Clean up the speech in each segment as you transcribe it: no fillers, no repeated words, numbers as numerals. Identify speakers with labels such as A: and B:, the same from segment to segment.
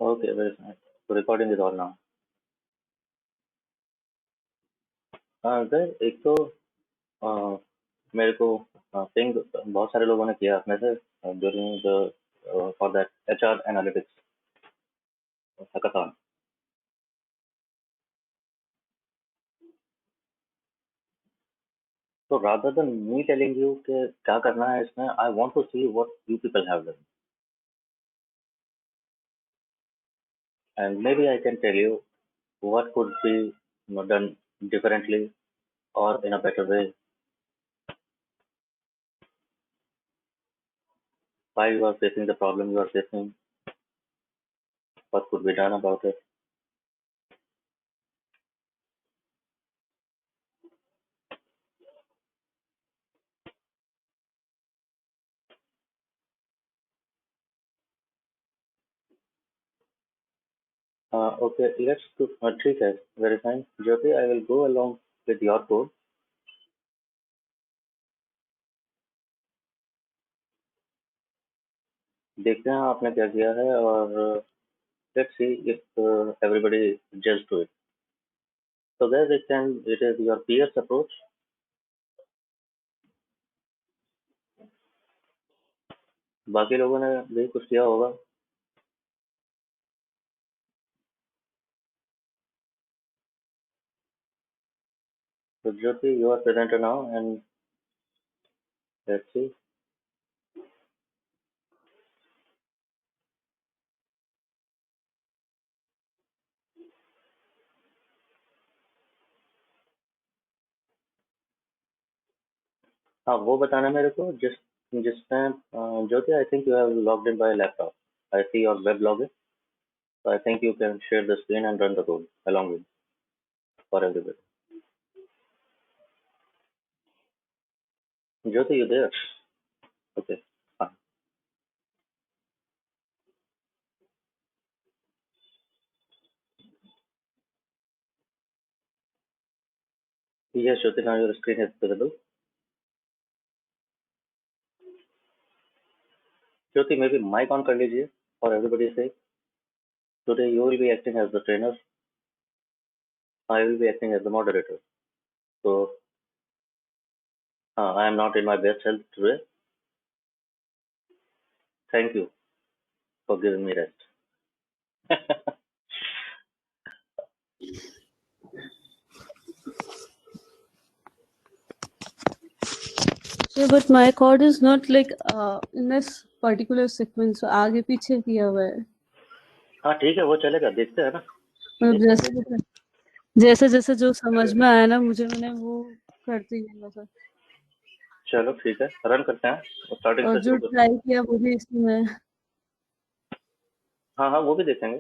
A: Okay, very nice. तो recording is on now. Sir एक तो अ, मेरे को पिंग बहुत सारे लोगों ने किया अपने से during the for that HR analytics hackathon. So rather than me telling you कि क्या करना है इसमें, I want to see what you people have done, and maybe I can tell you what could be done differently or in a better way. Why you are facing the problem you are facing? What could be done about it? Okay, let's do. ठीक है, very fine. Jyoti, I will go along with your code. देखते हैं आपने क्या किया है और let's see if everybody adjusts to it. So guys, it is your peers approach. बाकी लोगों ने भी कुछ किया होगा। So Jyoti, you are presenter now, and let's see. हाँ, वो बताना मेरे को जिसमें Jyoti, I think you have logged in by laptop. I see your web login, so I think you can share the screen and run the code along with for everybody. Jyoti, you there? Okay, fine. Yes, Jyoti, now your screen is visible. Jyoti, maybe mic on कर लीजिए for everybody's sake. Today you will be acting as the trainer. I will be acting as the moderator. So I am not in my best health today. Thank you for giving me rest.
B: Yeah, but my chord is not like in this particular sequence. So आगे पीछे किया हुआ है।
A: हाँ ठीक है, वो चलेगा, देखते हैं ना।
B: मतलब जैसे जैसे जो समझ में आया ना मुझे, मैंने वो करती गई बस।
A: चलो ठीक है, रन करते हैं स्टार्टिंग
B: और
A: से
B: जो
A: शुरू करते हैं।
B: ट्राई किया वो भी इसी में।
A: हाँ हाँ, वो भी देखेंगे।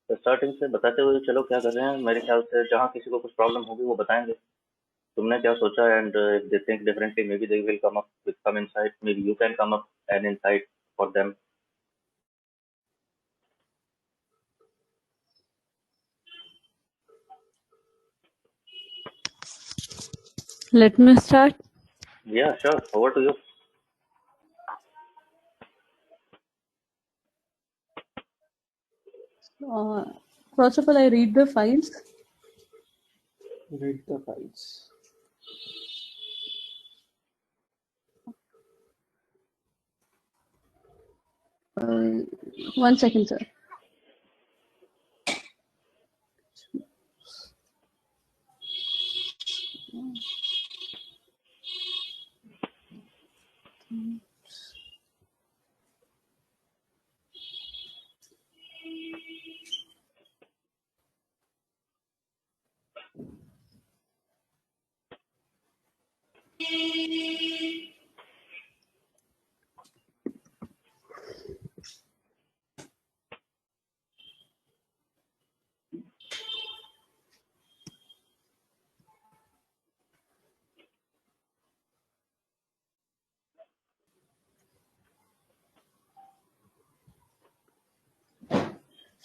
A: तो स्टार्टिंग से बताते हुए चलो क्या कर रहे हैं। मेरे ख्याल से जहाँ किसी को कुछ प्रॉब्लम होगी वो बताएंगे तुमने क्या सोचा, and if they think differently maybe they will come up with some insight, maybe you can come up an insight for them.
B: Let me start.
A: Yeah sure, over to you.
B: First of all, I read the files.
C: Read the files.
B: One second, sir.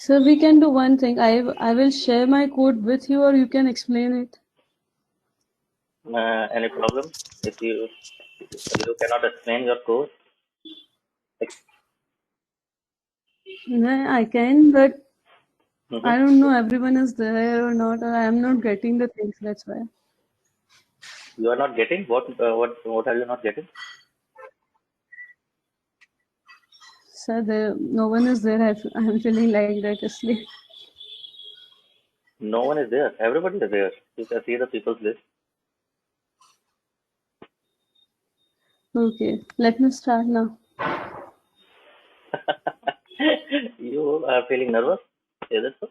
B: So we can do one thing. I will share my code with you, or you can explain it.
A: Any problem if you cannot explain your code?
B: No, I can, but
A: Mm-hmm.
B: I don't know everyone is there or not, or I am not getting the things. That's why.
A: You are not getting what? What are you not getting?
B: Sir, no one is there. I am feeling like that asleep.
A: No one is there. Everybody is there. You can see the people's list.
B: Okay, let me start now.
A: You are feeling nervous? Is it so?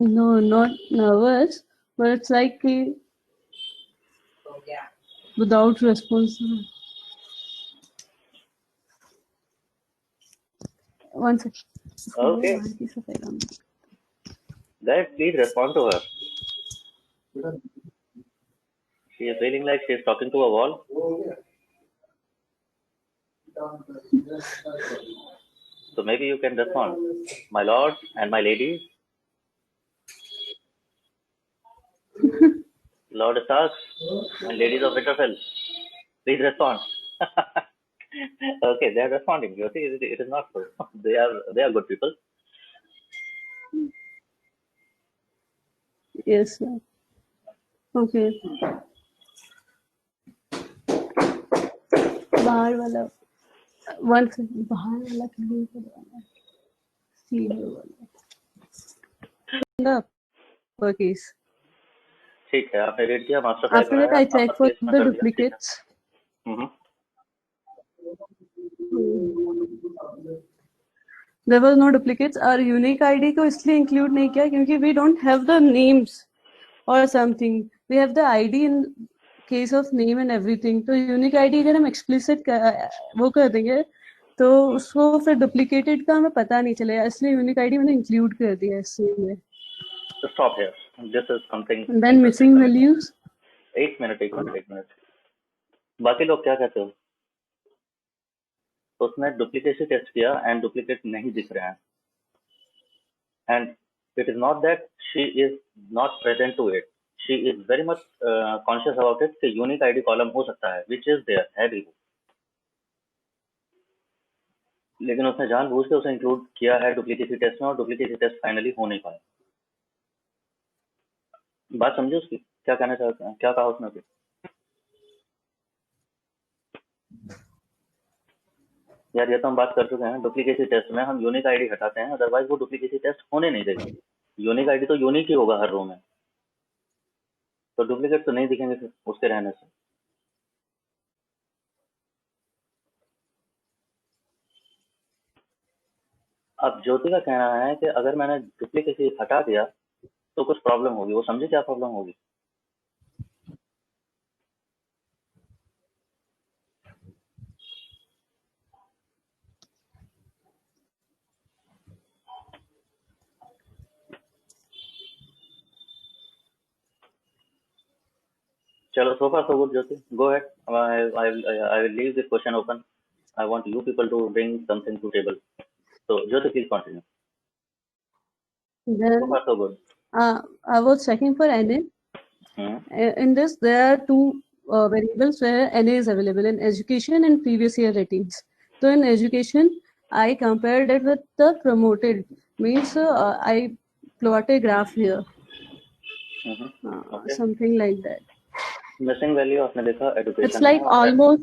B: No, not nervous, but it's like without response. One second.
A: Okay. Guys, please respond to her. She is feeling like she is talking to a wall. So maybe you can respond. My lords and my ladies, Lord Starks and ladies of Winterfell, please respond. Okay, they are responding. You see, it is not so. They are good people.
B: Yes, sir. Okay. बाहर वाला one second. बाहर वाला क्यों करवाना? सीधे वाला. Case.
A: ठीक है, आपने रेड किया, मास्टर फाइल
B: After that,
A: बनाया,
B: I
A: आपका
B: check for
A: केस में
B: the
A: कर दिया, ठीक है.
B: duplicates. There was no duplicates. Our unique ID को इसलिए include नहीं किया क्योंकि we don't have the names or something. We have the ID in case of name and everything. तो unique ID अगर हम explicit वो कर देंगे तो उसको फिर duplicated का हमें पता नहीं चलेगा, इसलिए unique ID मैंने include कर दिया इससे में.
A: Stop here. This is something.
B: And then missing values.
A: एक मिनट. बाकी लोग क्या कहते हो? तो उसने डुप्लीकेसी टेस्ट किया एंड डुप्लीकेट नहीं दिख रहे हैं. And it is not that she is not present to it. She is very much conscious about it कि यूनिक आईडी कॉलम हो सकता है, विच इज देयर, है भी. लेकिन उसने जानबूझ के उसे इंक्लूड किया है डुप्लीकेसी टेस्ट में, और डुप्लीकेसी टेस्ट फाइनली हो नहीं पाया. बात समझे उसकी? क्या कहना चाहते हैं, क्या कहा उसने अभी? यार ये तो हम बात कर चुके हैं. डुप्लीकेसी टेस्ट में हम यूनिक आईडी हटाते हैं, अदरवाइज वो डुप्लीकेसी टेस्ट होने नहीं देगा. यूनिक आईडी तो यूनिक ही होगा हर रो में, तो डुप्लीकेट तो नहीं दिखेंगे फिर उसके रहने से. अब ज्योति का कहना है कि अगर मैंने डुप्लीकेसी हटा दिया तो कुछ प्रॉब्लम होगी. वो समझे क्या प्रॉब्लम होगी? चलो, so far so good, Jyoti. Go ahead. I will leave this question open. I want you people to bring something to table. So Jyoti, please continue.
B: Then
A: So far so good.
B: I was checking for NA. In this, there are two variables where NA is available in education and previous year ratings. So in education, I compared it with the promoted. Means I plot a graph here.
A: Okay.
B: Something like that.
A: Missing value आपने देखा education.
B: It's like almost.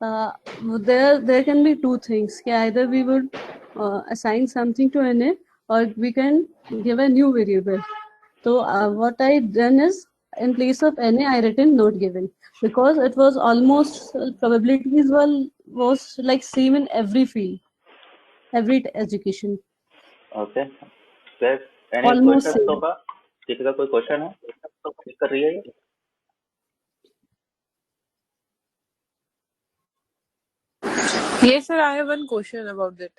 B: There can be two things. Either we would assign something to NA, or we can give a new variable. So what I done is, in place of NA, I written not given, because it was almost probabilities was like same in every field, every education.
A: Okay. Guys, any
B: Almost
A: questions
B: same.
A: so far? किसी का कोई question है? Click कर रही है ये?
C: Yes, sir. I have one question about that.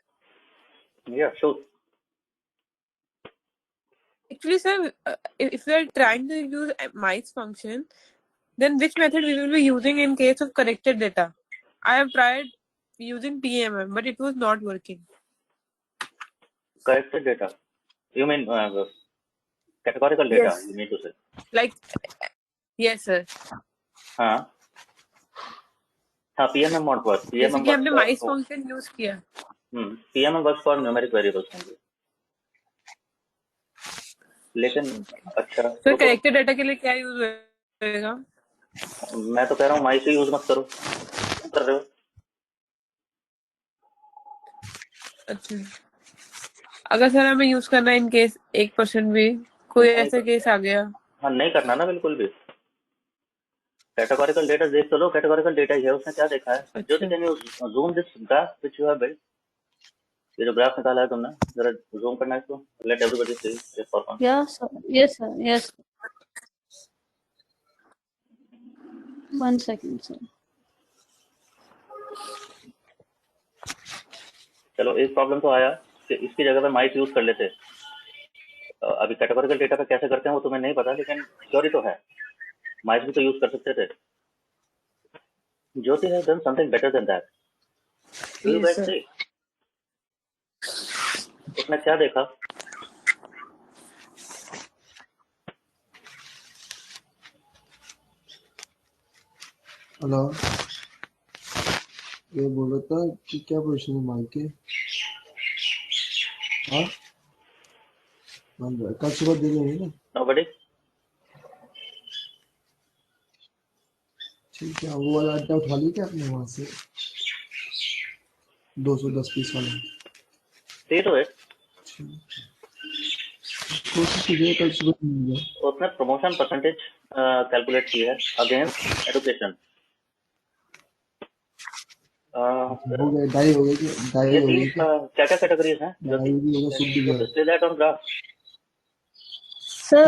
A: Yeah, sure.
C: Actually, sir, if we are trying to use mice function, then which method we will be using in case of corrected data? I have tried using PMM, but it was not working.
A: Corrected data. You mean categorical data?
C: Yes.
A: You mean to say?
C: Like, yes, sir.
A: हाँ हाँ, PMM want work,
C: जैसे
A: PMM
C: कि हमने माइस
A: work
C: function use किया।
A: PMM work for numeric variables होंगे, लेकिन अच्छा
C: तो
A: रुको,
C: करेक्टेड डाटा के लिए क्या यूज होएगा?
A: मैं तो कह रहा हूँ माई से यूज मत करो, क्यों कर रहे हो?
C: अच्छा, अगर सर हमें यूज करना है इन केस 1% भी कोई
A: नहीं
C: ऐसा केस आ गया,
A: हाँ नहीं करना ना बिल्कुल भी। कैटेगोरिकल डेटा देख तो लो, कैटेगोरिकल डेटा ही है, उसने क्या देखा है? ज्योति
C: अच्छा
A: can you zoom this graph which you have built? ये जो ग्राफ निकाला है तुमने, जरा जूम करना है इसको, let everybody see this for fun.
B: Yeah, sir. Yes, sir. Yes. 1 second, sir.
A: चलो एक प्रॉब्लम तो आया कि इसकी जगह पे माइस यूज कर लेते। अभी कैटेगोरिकल डेटा पे कैसे करते हैं वो तुम्हें नहीं पता, लेकिन थ्योरी तो है, माइस भी तो यूज कर सकते थे। Jyoti has done something better than that, do you
C: yes
A: guys
C: sir.
A: See? उसने क्या देखा?
D: हेलो, ये बोला था कि क्या पोजीशन है माइक के? हाँ, कल सुबह दे देंगे ना।
A: नोबडी?
D: ठीक है, वो वाला अड्डा उठा लिया क्या आपने वहाँ से? 210 पीस वाला।
A: सी टू इट।
D: कोशिश कीजिए कल सुबह मिल जाए।
A: उसने प्रमोशन परसेंटेज कैलकुलेट की है अगेंस्ट एडुकेशन।
D: हो गए, ढाई हो गए कि ढाई
A: ये
D: हो
A: तीन
D: गए क्या?
A: क्या क्या कैटेगरीज हैं
D: ढाई भी होगा, सूट भी गया।
A: Display that on graph?
B: Sir,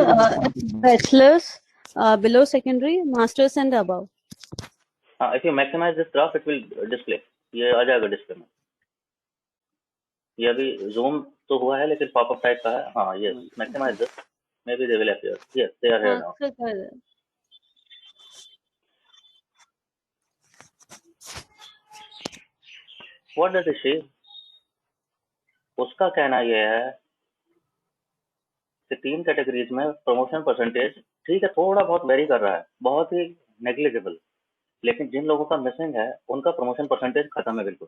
B: bachelor's, below secondary, master's and above.
A: हाँ, if you maximize this graph it will display, ये आ जाएगा डिस्प्ले में। ये अभी जूम तो हुआ है लेकिन पॉपअप टाइप का है। हाँ yes, maximise this, maybe they will appear, yes they are here
B: हाँ,
A: now.
B: sir, sir.
A: What does she? उसका कहना ये है कि तीन कैटेगरीज में प्रमोशन परसेंटेज ठीक है, थोड़ा बहुत वेरी कर रहा है, बहुत ही नेग्लिजिबल, लेकिन जिन लोगों का मिसिंग है उनका प्रमोशन परसेंटेज खत्म है बिल्कुल।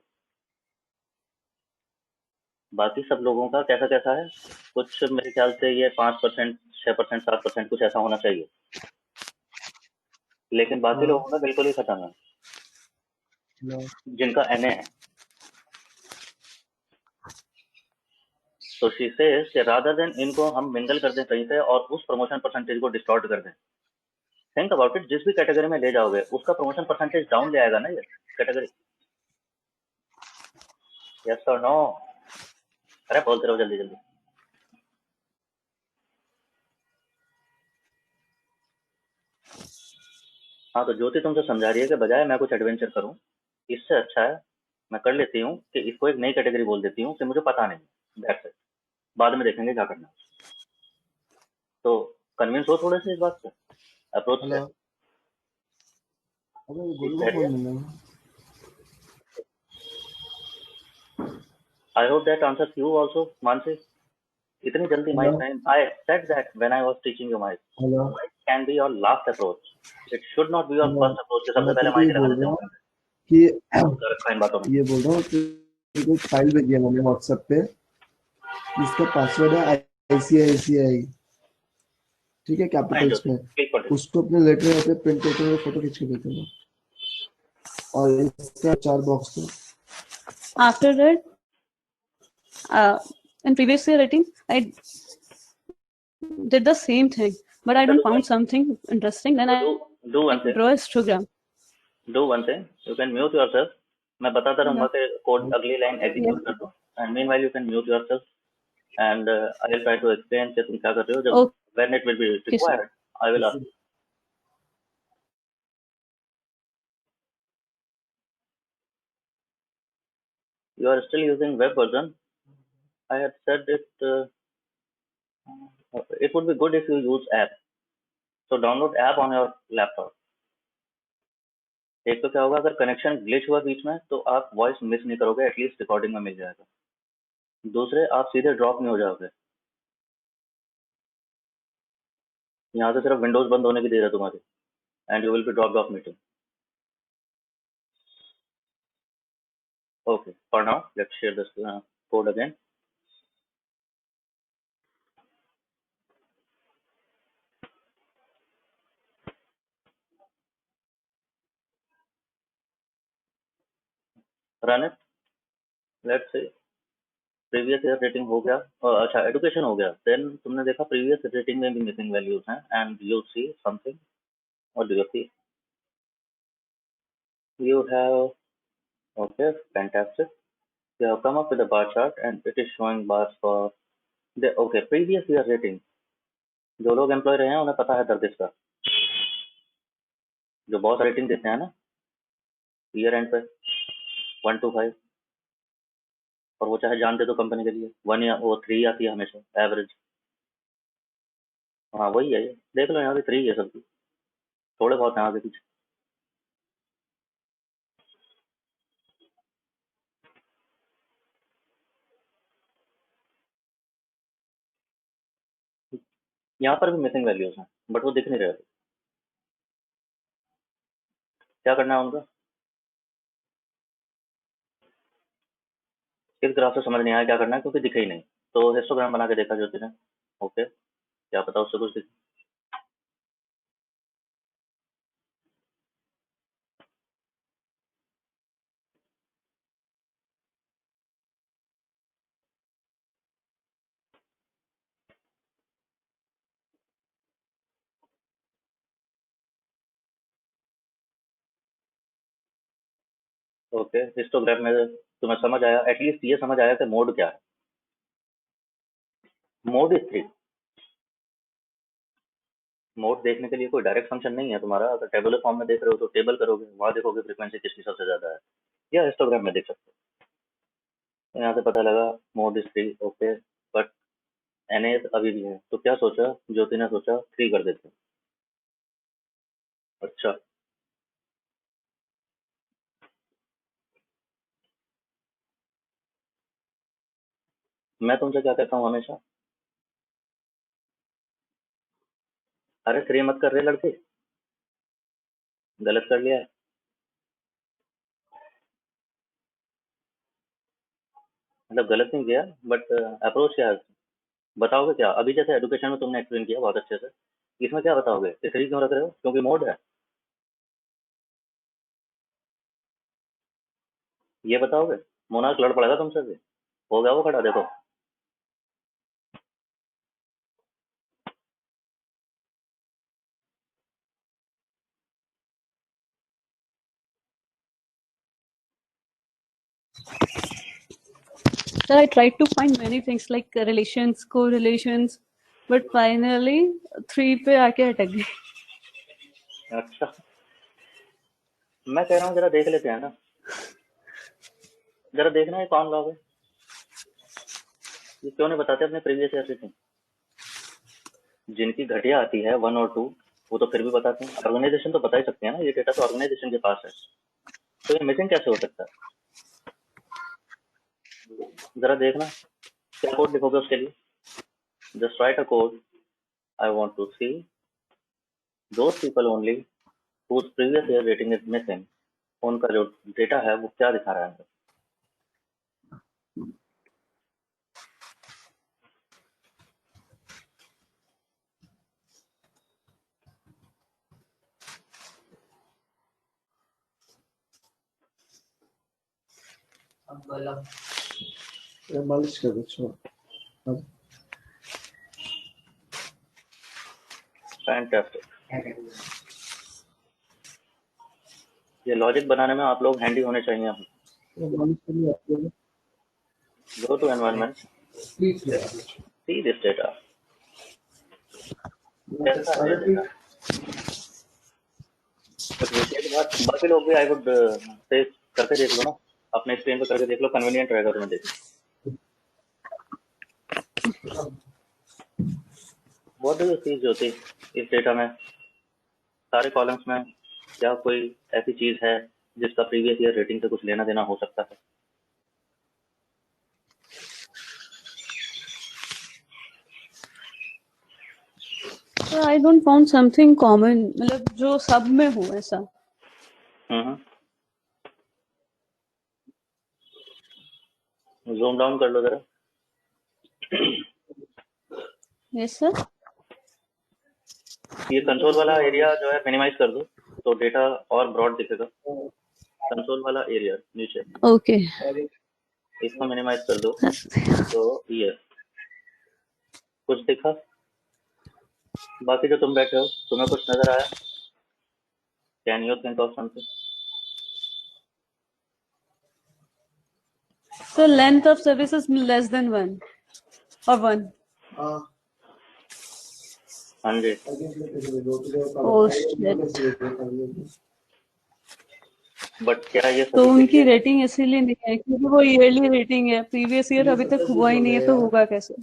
A: बाकी सब लोगों का कैसा कैसा है, कुछ मेरे ख्याल से ये 5%, 6%, 7% कुछ ऐसा होना चाहिए, लेकिन बाकी लोगों का बिल्कुल ही खत्म है, जिनका एनए है। तो शी सेज कि रादर देन इनको हम मिंगल कर दें कहीं पे और उस प्रमोशन परसेंटेज को डिस्टॉर्ट कर दें, थिंक अबाउट इट, जिस भी कैटेगरी में ले जाओगे उसका प्रमोशन परसेंटेज डाउन ले आएगा ना ये कैटेगरी। यस और नो? अरे बोलते रहो जल्दी जल्दी। हाँ तो ज्योति तुमसे समझा रही है कि बजाय मैं कुछ एडवेंचर करूँ, इससे अच्छा है मैं कर लेती हूँ कि इसको एक नई कैटेगरी बोल देती हूँ कि मुझे पता नहीं, दैट्स इट, बाद में देखेंगे क्या करना है। तो कन्विंस हो थोड़े से इस बात से, अप्रोच से?
D: हेलो, अबे गोलू को फोन मिला है।
A: I hope that answers you also, Mansi. इतनी जल्दी माइक नहीं, I said that when I was teaching you mic,
D: hello,
A: mic can be your last approach. It should not be your
D: hello,
A: first approach कि सबसे
D: मैं
A: पहले
D: तुमको ये
A: mic लगा
D: बोल
A: देते
D: रहा
A: हो।
D: हूँ कि
A: क्या रखा इन बातों में?
D: ये बोल रहा हूँ तेरे को एक फाइल भेजी है मैंने व्हाट्सएप पे, जिसका पासवर्ड है ICICI, ठीक है,
A: Fine,
D: कैपिटल्स
A: Jyoti.
D: में।
A: Please continue.
D: उसको अपने लेटर पे प्रिंट करके मेरे फोटो खींच के भेज देना, और इसका 4 बॉक्स दो।
B: After that, in previous year writing, I did the same thing, but I don't found something interesting. Then I
A: Do one thing.
B: draw a histogram.
A: Do one thing. You can mute yourself. मैं बताता रहूंगा कि code अगली line execute कर दो, and meanwhile you can mute yourself, and I will try to explain कि तुम क्या कर रहे हो। जब when it will be
B: Okay, sir.
A: required, I will ask. You are still using web version. I had said it. It would be good if you use app. So download app on your laptop. एक तो क्या होगा, अगर connection glitch हुआ बीच में तो आप voice miss नहीं करोगे, एटलीस्ट रिकॉर्डिंग में मिल जाएगा। दूसरे, आप सीधे ड्रॉप नहीं हो जाओगे। यहाँ से सिर्फ विंडोज बंद होने की देर है तुम्हारी, and you will be dropped off meeting. Okay, for now, let's share this code again. Run it. Let's say previous year rating हो गया, अच्छा एडुकेशन हो गया, देन तुमने देखा प्रीवियस रेटिंग में भी मिसिंग वैल्यूज हैं, एंड यू सी समथिंग, और do you see you have, okay, fantastic, you have come up with a bar chart and it is showing bars for the, okay, previous year rating. जो लोग employ रहे हैं उन्हें पता है दर्द इसका, जो बॉस रेटिंग देते हैं ना ईयर एंड पे 1 to 5, और वो चाहे जान दे तो कंपनी के लिए 1 या वो 3 आती है हमेशा एवरेज। हाँ वही है, ये देख लो यहाँ पे 3 है सबकी, थोड़े बहुत हैं आगे पीछे। यहाँ पर भी मिसिंग वैल्यूज हैं बट वो दिख नहीं रहे थे, क्या करना है उनका? इस ग्राफ से समझ नहीं आया क्या करना है क्योंकि दिखे ही नहीं, तो हिस्टोग्राम बना के देखा ज्योति ने, ओके, क्या पता उससे कुछ दिखे। ओके, हिस्टोग्राम में तुम्हें समझ आया, एटलीस्ट ये समझ आया कि मोड क्या है। Mode is 3। मोड देखने के लिए कोई डायरेक्ट फंक्शन नहीं है तुम्हारा, अगर टेबुलर फॉर्म में देख रहे हो तो टेबल करोगे, वहां देखोगे फ्रीक्वेंसी किसकी सबसे ज्यादा है, या हिस्टोग्राम में देख सकते हो। तो यहाँ से पता लगा mode is 3, okay, but an अभी भी है, तो क्या सोचा ज्योति ने, सोचा 3 कर देते हैं। अच्छा, मैं तुमसे क्या कहता हूँ हमेशा, अरे 3 मत कर रहे लड़के, गलत कर लिया है। मतलब गलत नहीं किया, बट अप्रोच क्या है, बताओगे क्या? अभी जैसे एजुकेशन में तुमने एक्सप्लेन किया बहुत अच्छे से, इसमें क्या बताओगे कि 3 क्यों रख रहे हो? क्योंकि मोड है, ये बताओगे? मोनार्क लड़ पड़ेगा तुमसे भी, हो गया वो खड़ा, देखो।
B: Sir, I tried to find many things like relations, correlations, but finally 3 पे आके अटक गई।
A: अच्छा, मैं कह रहा हूँ जरा देख लेते हैं ना, जरा देखना है कौन लॉग है, ये क्यों नहीं बताते अपने प्रीवियस ईयर रेटिंग। जिनकी घटिया आती है 1 और 2, वो तो फिर भी बताते हैं, ऑर्गेनाइजेशन तो बता ही सकते हैं ना, ये डेटा तो ऑर्गेनाइजेशन के पास है, तो ये मिसिंग कैसे हो सकता है? जरा देखना क्या कोड लिखोगे उसके लिए, just write a code, I want to see those people only whose previous year rating is missing, उनका जो डेटा है वो क्या दिखा रहा है।
D: मालिश कर दो, छोड़।
A: फैंटास्टिक, ये लॉजिक बनाने में आप लोग हैंडी होने चाहिए।
D: मालिश करनी आती है।
A: Go to environment, see this data, कैसा है डेटा। बाकी लोग भी आई वुड से करके देख लो ना, अपने स्क्रीन पे करके देख लो, कन्वीनियंट रहेगा तुम्हें देखना। व्हाट डू यू सी ज्योति इस डेटा में, सारे कॉलम्स में क्या कोई ऐसी चीज है जिसका प्रीवियस ईयर रेटिंग से कुछ लेना देना हो सकता है?
B: So I don't found something common, मतलब जो सब में हो ऐसा.
A: जूम डाउन कर लो जरा.
B: Yes sir.
A: ये कंसोल वाला एरिया जो है मिनिमाइज कर दो तो डेटा और ब्रॉड दिखेगा. कंसोल वाला एरिया नीचे
B: Okay.
A: इसको मिनिमाइज कर दो तो ये कुछ दिखा. बाकी जो तुम बैठे हो तुम्हें कुछ नजर आया? Can you think of something?
B: So length of service is less than 1 or 1.
D: हाँ
A: हाँ जी.
B: Oh shit.
A: बट क्या ये
B: तो
A: सभी के
B: उनकी
A: लिए है?
B: रेटिंग इसीलिए नहीं है क्योंकि वो ईयरली रेटिंग है. प्रीवियस ईयर अभी तक हुआ ही नहीं है तो होगा कैसे?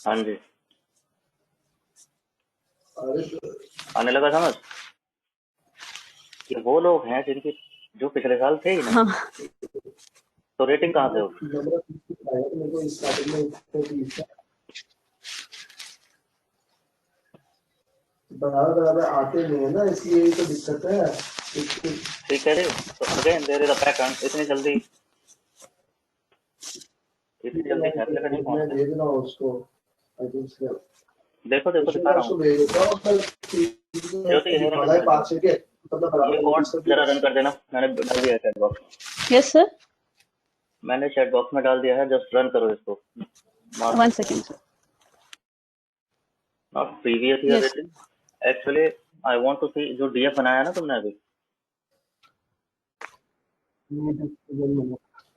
A: हाँ जी. आने लगा समझ कि वो लोग हैं जिनकी जो पिछले साल थे ही नहीं
B: हाँ.
A: तो रेटिंग कहाँ से होगी?
D: बराबर आते नहीं है ना, इसलिए ही तो दिक्कत है.
A: ठीक है रे. तो again there is a pattern. इतनी जल्दी फैसले का नहीं
D: मैं
A: पहुंचते.
D: भेज रहा हूँ उसको.
A: देखो देखो दिखा रहा हूँ. ज्योति ये कोड जरा रन कर देना. मैंने डाल दिया है चैट बॉक्स में.
B: Yes sir.
A: मैंने चैट बॉक्स में डाल दिया है. जस्ट रन करो इसको.
B: 1 second sir.
A: Not previous year
B: Yes.
A: Rating. Actually I want to see जो डीएफ बनाया ना तुमने अभी.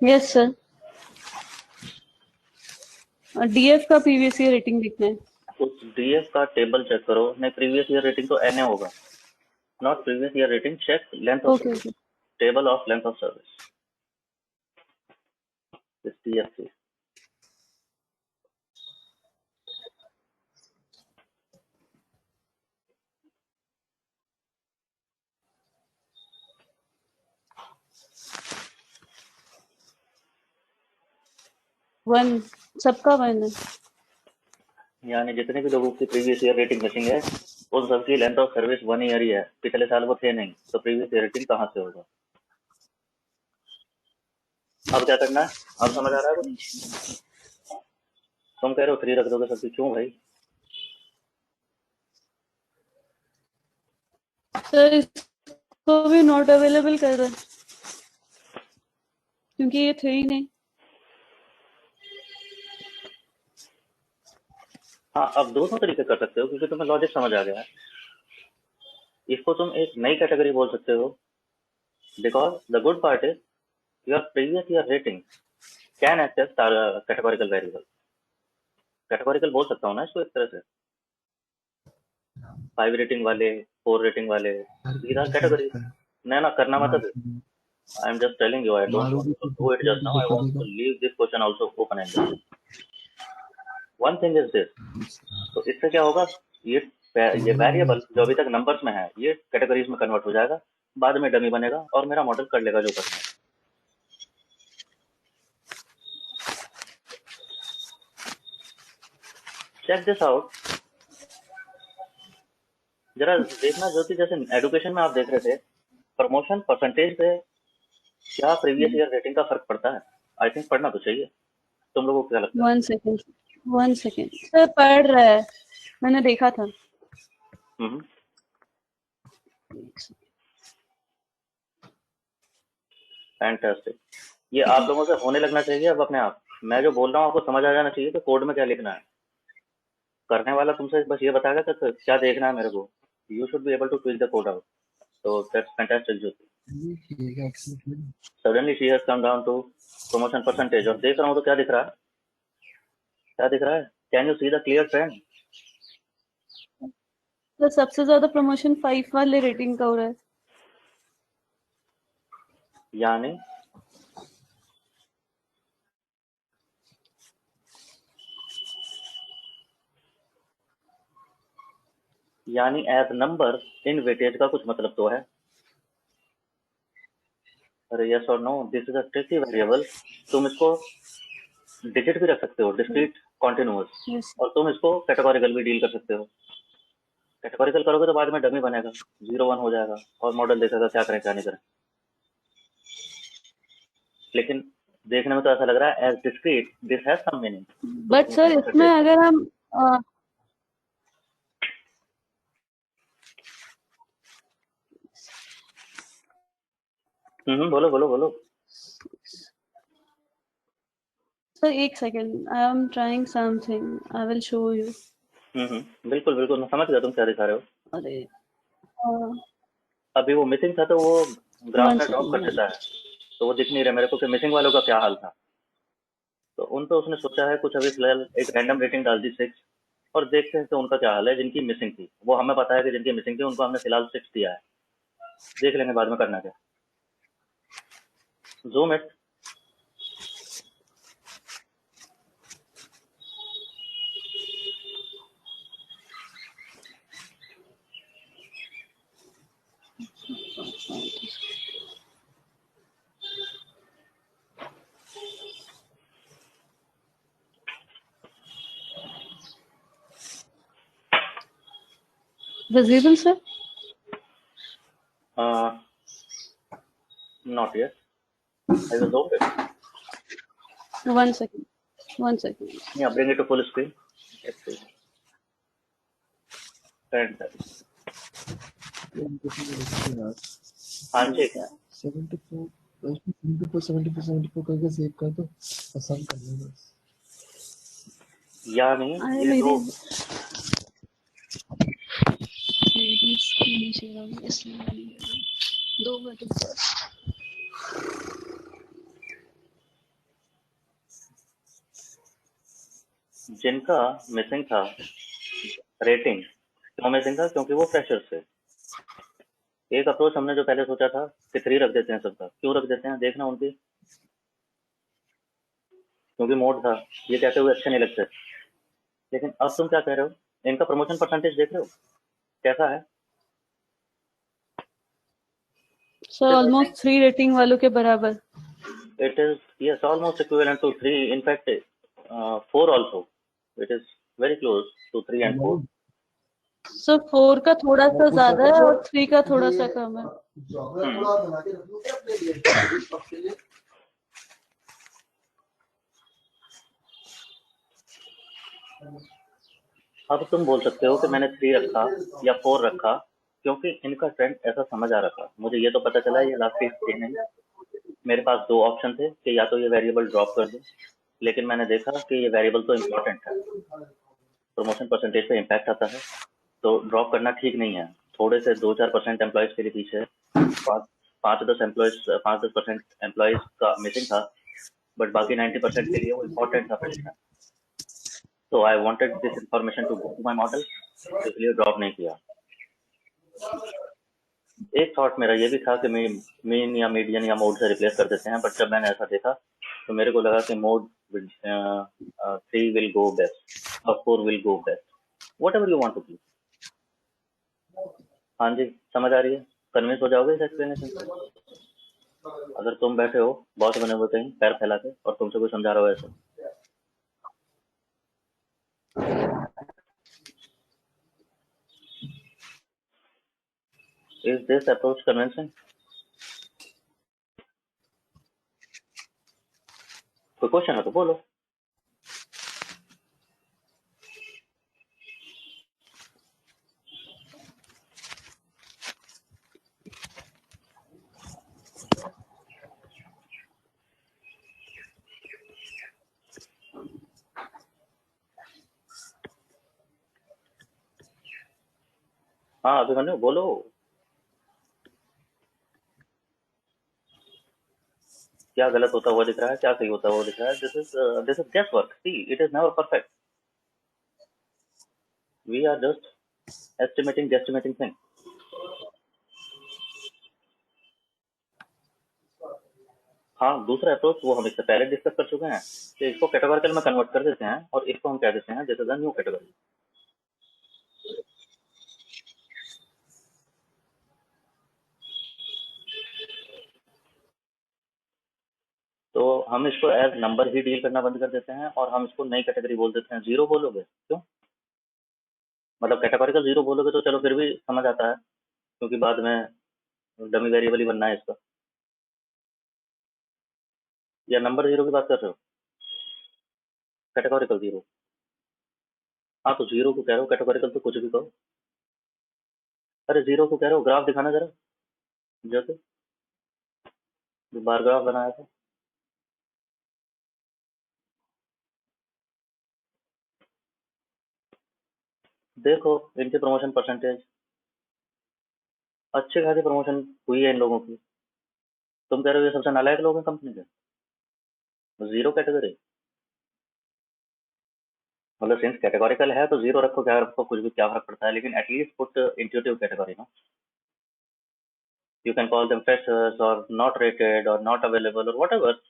B: Yes sir. और डीएफ का प्रीवियस ईयर रेटिंग देखना है.
A: उस डीएफ का टेबल चेक करो. नहीं प्रीवियस ईयर रेटिंग तो एनए होगा. Not previous year rating. Check length of
B: okay okay.
A: Table of length of service. इस डीएफ से
B: वन सबका 1 है.
A: यानी जितने भी लोगों की प्रीवियस ईयर रेटिंग मिसिंग है उन सबकी लेंथ ऑफ सर्विस 1 ईयर ही है. पिछले साल वो थे नहीं तो प्रीवियस ईयर रेटिंग कहाँ से होगा? अब क्या करना है? अब समझ आ रहा है कुछ? तुम कह रहे हो 3 रख दोगे सबकी. क्यों भाई?
B: सर इसको भी नॉट अवेलेबल कर दो क्योंकि ये थे ही नहीं.
A: हाँ अब दोनों तरीके कर सकते हो क्योंकि तुम्हें लॉजिक समझ आ गया है. इसको तुम एक नई कैटेगरी बोल सकते हो because the good part is your previous year rating can access categorical variable. Categorical बोल सकता हूँ ना इसको एक तरह से. 5 रेटिंग वाले 4 रेटिंग वाले these are categories. ना करना मतलब I am just telling you I don't want to do it just now. I want to leave this question also open ended. One thing is this. तो इससे क्या होगा? ये वेरिएबल जो अभी तक नंबर्स में है ये कैटेगरीज में कन्वर्ट हो जाएगा. बाद में डमी बनेगा और मेरा मॉडल कर लेगा जो करना है. Check this out. जरा देखना ज्योति जैसे एडुकेशन में आप देख रहे थे प्रमोशन परसेंटेज पे क्या प्रीवियस ईयर रेटिंग का फर्क पड़ता है? आई थिंक पढ़ना तो चाहिए. तुम लोगों को क्या लगता है?
B: 1 second सर पढ़ रहा है. मैंने देखा था.
A: फैंटास्टिक. ये आप लोगों से होने लगना चाहिए अब अपने आप. मैं जो बोल रहा हूँ आपको समझ आ जाना चाहिए कि कोड में क्या लिखना है. करने वाला तुमसे बस ये बताएगा कि क्या देखना है मेरे को. You should be able to tweak the code out. तो that's fantastic Jyoti. Suddenly she has come down to promotion percentage. और देख रहा हूँ तो क्या दिख रहा है? क्या दिख रहा है? Can you see the clear trend?
B: तो सबसे ज्यादा प्रमोशन 5 वाले रेटिंग का हो रहा है.
A: यानी एज नंबर इन वेटेज का कुछ मतलब तो है. अरे यस और no. This is a tricky variable. तुम इसको डिजिट भी रख सकते हो डिस्क्रीट कॉन्टिन्यूअस.
B: Yes.
A: और तुम इसको कैटेगोरिकल भी डील कर सकते हो. कैटेगोरिकल करोगे तो बाद में डमी बनेगा, 0 1 हो जाएगा और मॉडल देखेगा क्या करें क्या नहीं करें। लेकिन देखने में तो ऐसा लग रहा है as discrete this has some meaning.
B: But sir इसमें अगर हम
A: बोलो बोलो बोलो।
B: सर एक second, I am trying something, I will show you.
A: बिल्कुल बिल्कुल, मैं समझ गया तुम क्या दिखा रहे हो।
B: अरे
A: अभी वो मिसिंग था तो वो ग्राफ
B: वन
A: में ड्रॉप कर
B: सेकेंड।
A: देता है, तो वो दिख नहीं रहा मेरे को कि मिसिंग वालों का क्या हाल था। तो उन पे उसने सोचा है कुछ, अभी फिलहाल एक रैंडम रेटिंग डाल दी 6, और देखते हैं कि उनका क्या हाल है। जिनकी मिसिंग थी वो हमें पता है कि जिनकी मिसिंग थी उनको हमने फिलहाल 6 दिया है, देख लेंगे बाद में करना क्या। Zoom it.
B: Visible sir?
A: Not yet, I will zoom it.
B: One second.
A: Yeah, bring it to full screen. Let's see. And हाँ जी,
D: 74 74 करके सेव कर दो, पसंद कर लो बस।
A: या नहीं
B: अरे
A: ये तो
B: मेरी स्क्रीन शेयर होगी इसलिए नहीं कर रही। 2 बटन पर
A: जिनका मिसिंग था रेटिंग, क्यों मिसिंग था? क्योंकि वो फ्रेशर थे। एक अप्रोच हमने जो पहले सोचा था कि 3 रख देते हैं सबका, क्यों रख देते हैं देखना उनकी, क्योंकि मोड था। ये कहते हुए अच्छे नहीं लगते, लेकिन अब तुम क्या कह रहे हो, इनका प्रमोशन परसेंटेज देख रहे हो कैसा है?
B: सर ऑलमोस्ट 3 रेटिंग वालों के बराबर।
A: It is, yes, almost equivalent to 3. In fact, 4 also. It is very close to 3 and 4.
B: Sir 4 का थोड़ा सा ज्यादा है और 3 का थोड़ा सा कम है।
A: अब तुम बोल सकते हो कि मैंने 3 रखा या 4 रखा क्योंकि इनका ट्रेंड ऐसा समझ आ रहा था। मुझे ये तो पता चला ये लास्ट वीक थे नहीं। मेरे पास 2 ऑप्शन थे कि या तो ये वेरिएबल ड्रॉप कर दूं, लेकिन मैंने देखा कि ये वेरिएबल तो इम्पोर्टेंट है, प्रमोशन परसेंटेज पे इम्पैक्ट आता है, तो ड्रॉप करना ठीक नहीं है। थोड़े से 2-4% एम्प्लॉयज के लिए पीछे, 5-10% एम्प्लॉयज का मिसिंग था, बट बाकी 90% के लिए वो इम्पोर्टेंट था प्रेडिक्शन। तो I wanted this information to go to my model, इसलिए ड्रॉप नहीं किया। एक थॉट मेरा ये भी था कि मीन या मीडियन या मोड से रिप्लेस कर देते हैं, बट जब मैंने ऐसा देखा तो मेरे को लगा कि मोड 3 विल गो बेस्ट और 4 will go best, whatever you want to do. हाँ जी, समझ आ रही है? कन्विंस हो जाओगे इस एक्सप्लेनेशन से? अगर तुम बैठे हो बॉस बने हुए कहीं पैर फैला के और तुमसे कोई समझा रहा हो ऐसे, इज दिस अप्रोच कन्विंसिंग? कोई क्वेश्चन है तो बोलो। हाँ अभिमन्यु बोलो। क्या गलत होता हुआ दिख रहा है, क्या सही होता हुआ दिख रहा है? This is guesswork, see it is never perfect, we are just estimating guesstimating thing. हाँ, दूसरा अप्रोच वो हम इससे पहले डिस्कस कर चुके हैं कि इसको कैटेगोरिकल में कन्वर्ट कर देते हैं और इसको हम कह देते हैं this is a new category. तो हम इसको एज नंबर ही डील करना बंद कर देते हैं और हम इसको नई कैटेगरी बोल देते हैं। 0 बोलोगे क्यों? मतलब कैटेगोरिकल जीरो बोलोगे तो चलो फिर भी समझ आता है, क्योंकि बाद में डमी वेरिएबल ही बनना है इसका। या नंबर जीरो की बात कर रहे हो? कैटेगोरिकल जीरो, हाँ तो जीरो को कह रहे हो, कैटेगोरिकल तो कुछ भी कहो। अरे जीरो को कह रहे हो, ग्राफ दिखाना जरा, जैसे जो बार ग्राफ बनाया था। देखो इनके प्रमोशन परसेंटेज, अच्छे खासी प्रमोशन हुई है इन लोगों की। तुम कह रहे हो ये सबसे नालायक लोग हैं कंपनी के, जीरो कैटेगरी। मतलब सिंस कैटेगोरिकल है तो जीरो रखो क्या रखो, कुछ भी क्या फर्क पड़ता है, लेकिन एटलीस्ट पुट इंट्यूटिव कैटेगरी ना। You can call them freshers और नॉट रेटेड और नॉट अवेलेबल और वट एवर,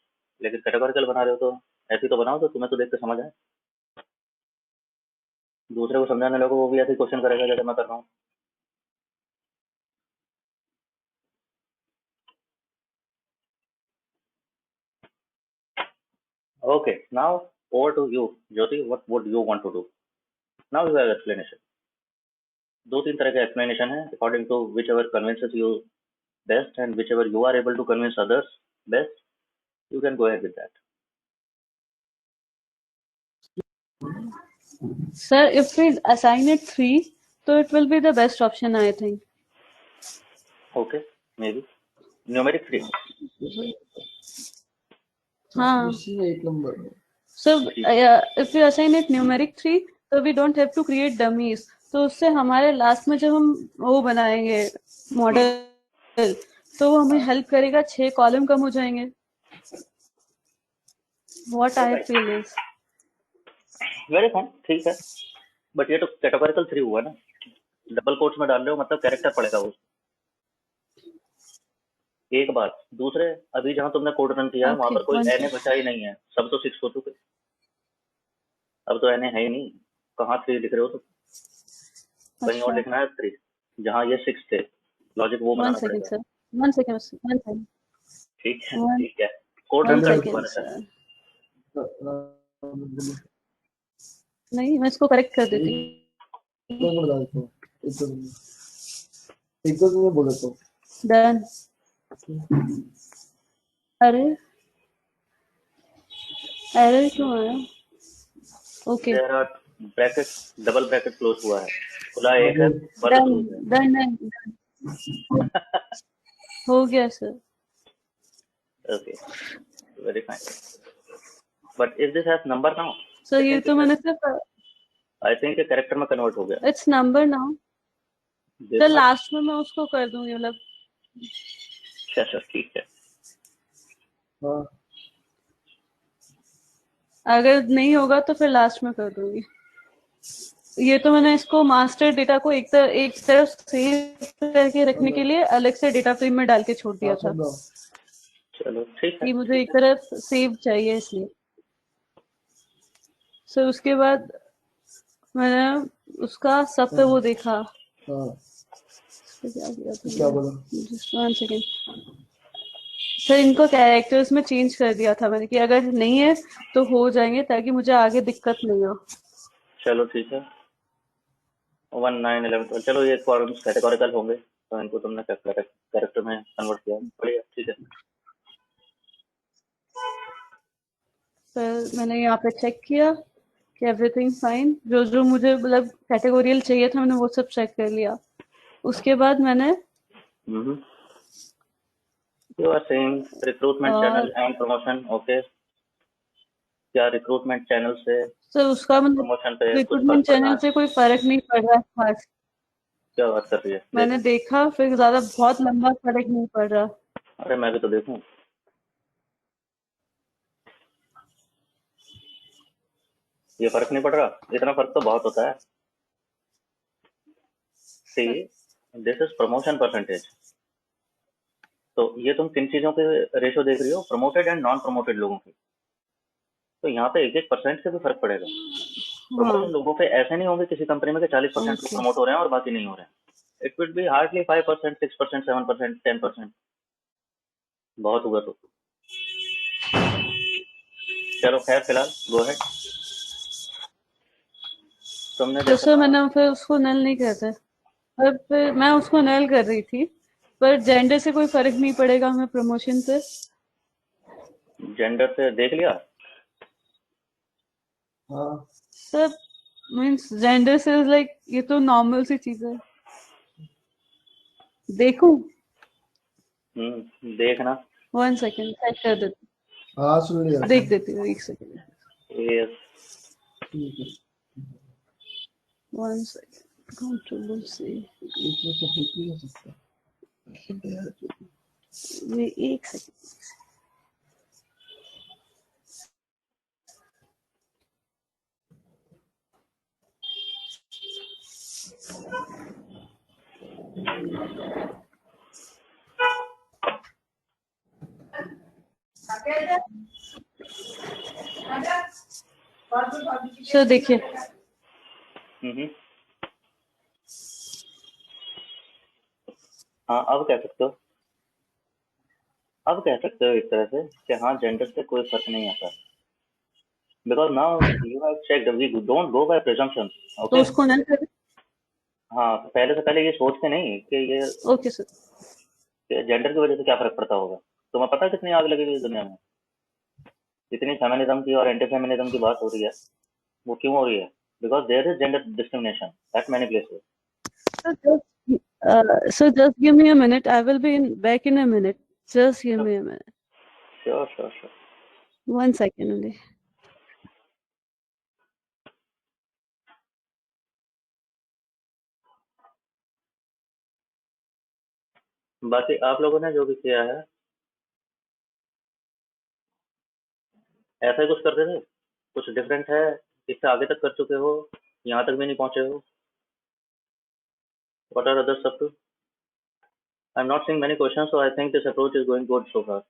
A: लेकिन कैटेगोरिकल बना रहे हो तो ऐसी तो बनाओ तो तुम्हें तो देख के समझ आए। दूसरे को समझाने लगो वो भी ऐसे क्वेश्चन करेगा जैसे मैं कर रहा हूँ। Okay, now over to you, Jyoti. What would you want to do? Now you have explanation. दो तीन तरह के explanation है according to whichever convinces you best and whichever you are able to convince others best. You can go ahead with that.
B: Sir, if we assign it 3, so it will be the best option, I think.
A: Okay, maybe numeric 3.
B: हाँ.
D: इसमें एक number है।
B: So if we assign it numeric 3, so we don't have to create dummies. तो उससे हमारे last में जब हम वो बनाएंगे मॉडल, तो वो हमें हेल्प करेगा, 6 कॉलम कम हो जाएंगे. What I feel is.
A: Very fine, ठीक है, बट ये तो कैटेगोरिकल 3 हुआ ना, डबल कोट्स में डाल रहे हो मतलब कैरेक्टर पड़ेगा वो। एक बात, दूसरे अभी जहाँ तुमने कोड रन किया है वहां पर कोई एन बचा ही नहीं है, सब तो 6 हो चुके। अब तो एन है ही नहीं, कहाँ 3 लिख रहे हो तो कहीं और लिखना है 3, जहाँ ये 6 थे। लॉजिक वो बनाना पड़ेगा।
B: One second.
A: ठीक है, कोड रन कर दोबारा सर।
B: नहीं, मैं इसको करेक्ट कर देती हूँ।
D: एक तो तुम्हें बोला तो
B: डन। अरे एरर क्यों आया? Okay,
A: there are bracket, double bracket close हुआ है, खुला एक है, बंद क्लोज है।
B: डन हो गया sir.
A: Okay, very fine, but if this has number now,
B: sir ये तो मैंने सिर्फ,
A: आई थिंक ये कैरेक्टर में कन्वर्ट हो गया।
B: It's number now. तो लास्ट में मैं उसको कर दूंगी, मतलब
A: अच्छा ठीक है।
D: हाँ
B: अगर नहीं होगा तो फिर लास्ट में कर दूंगी। ये तो मैंने इसको मास्टर डेटा को एक तरफ सेव करके रखने के लिए अलग से डेटा फ्रेम में डाल के छोड़ दिया था
A: चलो ठीक है,
B: कि मुझे एक तरफ सेव चाहिए इसलिए। सो उसके बाद मैंने उसका सब पे वो देखा।
D: हाँ
B: क्या किया था?
D: क्या बोला?
B: Just one second. सर इनको कैरेक्टर्स में चेंज कर दिया था मैंने कि अगर नहीं है तो हो जाएंगे, ताकि मुझे आगे दिक्कत नहीं हो।
A: चलो ठीक है, 1 9 11 12, चलो ये कॉलम्स कैटेगोरिकल होंगे तो इनको तुमने कैरेक्टर में कन्वर्ट किया, बढ़िया, ठीक है।
B: सर मैंने यहाँ पे चेक किया कि एवरीथिंग फाइन, जो मुझे मतलब कैटेगोरियल चाहिए था मैंने वो सब चेक कर लिया। उसके बाद मैंने
A: you are saying recruitment channel and promotion, okay. क्या रिक्रूटमेंट चैनल से
B: सर उसका मतलब
A: प्रमोशन पे
B: रिक्रूटमेंट चैनल से कोई फर्क नहीं पड़ रहा है खास।
A: क्या बात कर रही है?
B: मैंने देखा फिर ज्यादा बहुत लंबा फर्क नहीं पड़ रहा।
A: अरे मैं भी तो देखूं, ये फर्क नहीं पड़ रहा, इतना फर्क तो बहुत होता है। See this is promotion percentage, तो ये तुम किन चीजों के रेशो देख रही हो? प्रमोटेड एंड नॉन प्रमोटेड लोगों की। तो यहाँ पे 1% से भी फर्क पड़ेगा। प्रमोटेड लोगों पे ऐसे नहीं होंगे किसी कंपनी में कि 40% लोग प्रमोट हो रहे हैं और बाकी नहीं हो रहे हैं। इट विल बी हार्डली 5%, 6%, 7%, 10%, बहुत हुआ तो। चलो खैर फिलहाल गो अहेड। तुमने
B: तो
A: देखा
B: सर मैंने फिर उसको नल नहीं कहते, पर फिर मैं उसको नल कर रही थी, पर जेंडर से कोई फर्क नहीं पड़ेगा हमें प्रमोशन से?
A: जेंडर से देख लिया?
D: हाँ
B: सर मीन्स जेंडर से लाइक ये तो नॉर्मल सी चीज है। देखूं?
A: देखना।
B: 1 सेकेंड चेक कर देती
D: हाँ सुन लिया
B: हूँ, देख देती हूँ 1 सेकेंड।
A: यस।
D: ठीक है
B: 1 सेकेंड, कंट्रोल सी,
D: इसमें तो ठीक नहीं हो सकता
B: ये 1 सेकेंड। सर देखिए,
A: हम्म। हाँ अब कह सकते हो, अब कह सकते हो एक तरह से कि हाँ जेंडर से कोई फर्क नहीं आता, because now you have checked, we don't go by presumption.
B: तो
A: ओके,
B: उसको नल कर।
A: हाँ पहले से पहले ये सोचते नहीं कि ये
B: ओके सर।
A: जेंडर की वजह से क्या फर्क पड़ता होगा। तुम्हें पता है कितनी आग लगी हुई है दुनिया में, इतनी फेमिनिज्म की और एंटी फेमिनिज्म की बात हो रही है, वो क्यों हो रही है? Because there is gender discrimination at many places.
B: So just give me a minute. I will be back in a minute. Just give me a minute.
A: Sure sure sure.
B: 1 second only.
A: बाकी आप लोगों ने जो भी किया है ऐसा ही कुछ करते थे, कुछ डिफरेंट है, इससे आगे तक कर चुके हो, यहाँ तक भी नहीं पहुंचे हो? What are others up to? I'm not seeing many questions, so I think this approach is going good so far.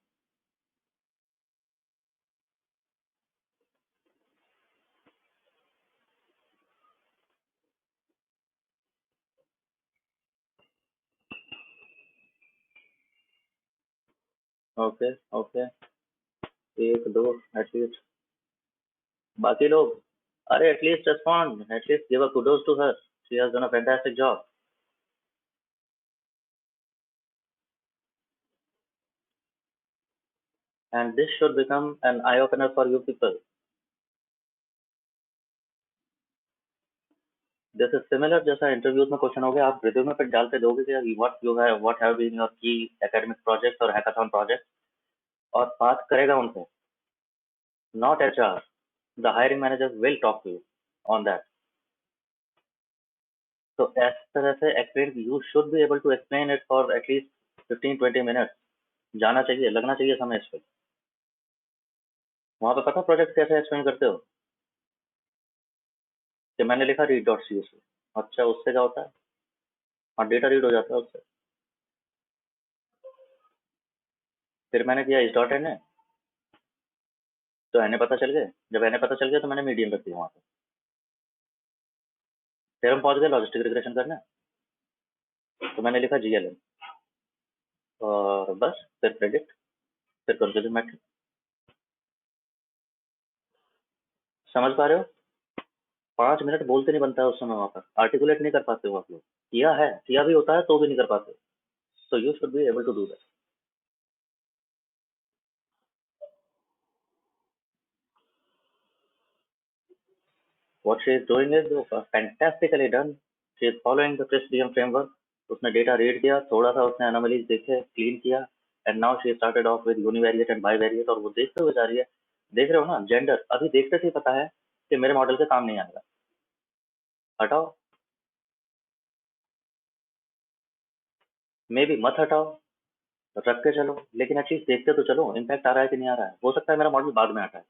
A: Okay okay, एक दो एटलीस्ट। बाकी लोग, अरे at least respond, at least give a kudos to her, she has done a fantastic job. And this should become an eye opener for you people. This is similar जैसा interviews में question हो गया, आप रिज्यूमे पे डालते दोगे कि what have been your key academic projects और hackathon projects, और बात करेगा उनसे, not HR. The hiring manager will talk to you on that. So as तरह से explain, you should be able to explain it for at least 15-20 minutes. जाना चाहिए, लगना चाहिए समय इस पे। वहाँ पे पता प्रोजेक्ट कैसे एक्सप्लेन करते हो कि मैंने लिखा read.csv, अच्छा उससे क्या होता है? हाँ डेटा रीड हो जाता है उससे। फिर मैंने किया इस डॉट एन है, तो एन पता चल गए, जब एन पता चल गया तो मैंने मीडियम रख दिया वहाँ पे। फिर हम पहुँच गए लॉजिस्टिक रिग्रेशन करने, तो मैंने लिखा GLM, और बस फिर प्रेडिक्ट, फिर कंफ्यूजन मैट्रिक। समझ पा रहे हो? 5 मिनट बोलते नहीं बनता है उस समय, वहाँ पर आर्टिकुलेट नहीं कर पाते हो आप लोग। किया है, किया भी होता है तो भी नहीं कर पाते, so you should be able to do that. What she is doing is fantastically done. She is following the CRISP-DM framework. उसने डेटा रीड किया, थोड़ा सा उसने एनोमलीज देखे, क्लीन किया, and now she started off with univariate and bivariate, और वो देखते हुए जा रही है। देख रहे हो ना, जेंडर अभी देखते से पता है कि मेरे मॉडल से काम नहीं आएगा, हटाओ। मे बी मत हटाओ, रख के चलो, लेकिन एटलीस्ट देखते तो चलो इम्पैक्ट आ रहा है कि नहीं आ रहा है। हो सकता है मेरा मॉडल बाद में हटा है,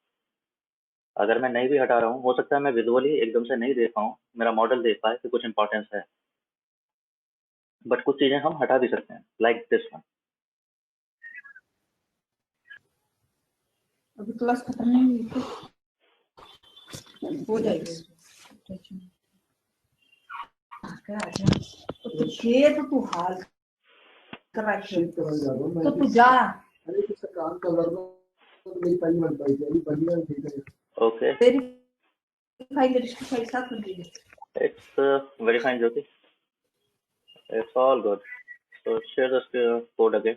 A: अगर मैं नहीं भी हटा रहा हूँ हो सकता है मैं विजुअली एकदम से नहीं देख पाऊँ, मेरा मॉडल देख पाए कि कुछ इंपॉर्टेंस है, बट कुछ चीजें हम हटा भी सकते हैं, लाइक दिस वन।
E: अभी क्लास खत्म नहीं हुई तो हो जाएगी। तो खेत तू हाल करा के तो तू जा।
D: अरे कुछ काम कर रहा हूँ तो मेरी फाइल बन पाई थी, अभी बन गया ठीक है।
A: ओके
E: तेरी फाइल रजिस्टर फाइल साथ कर दीजिए।
A: It's very fine, Jyoti. It's all good. So share the code again.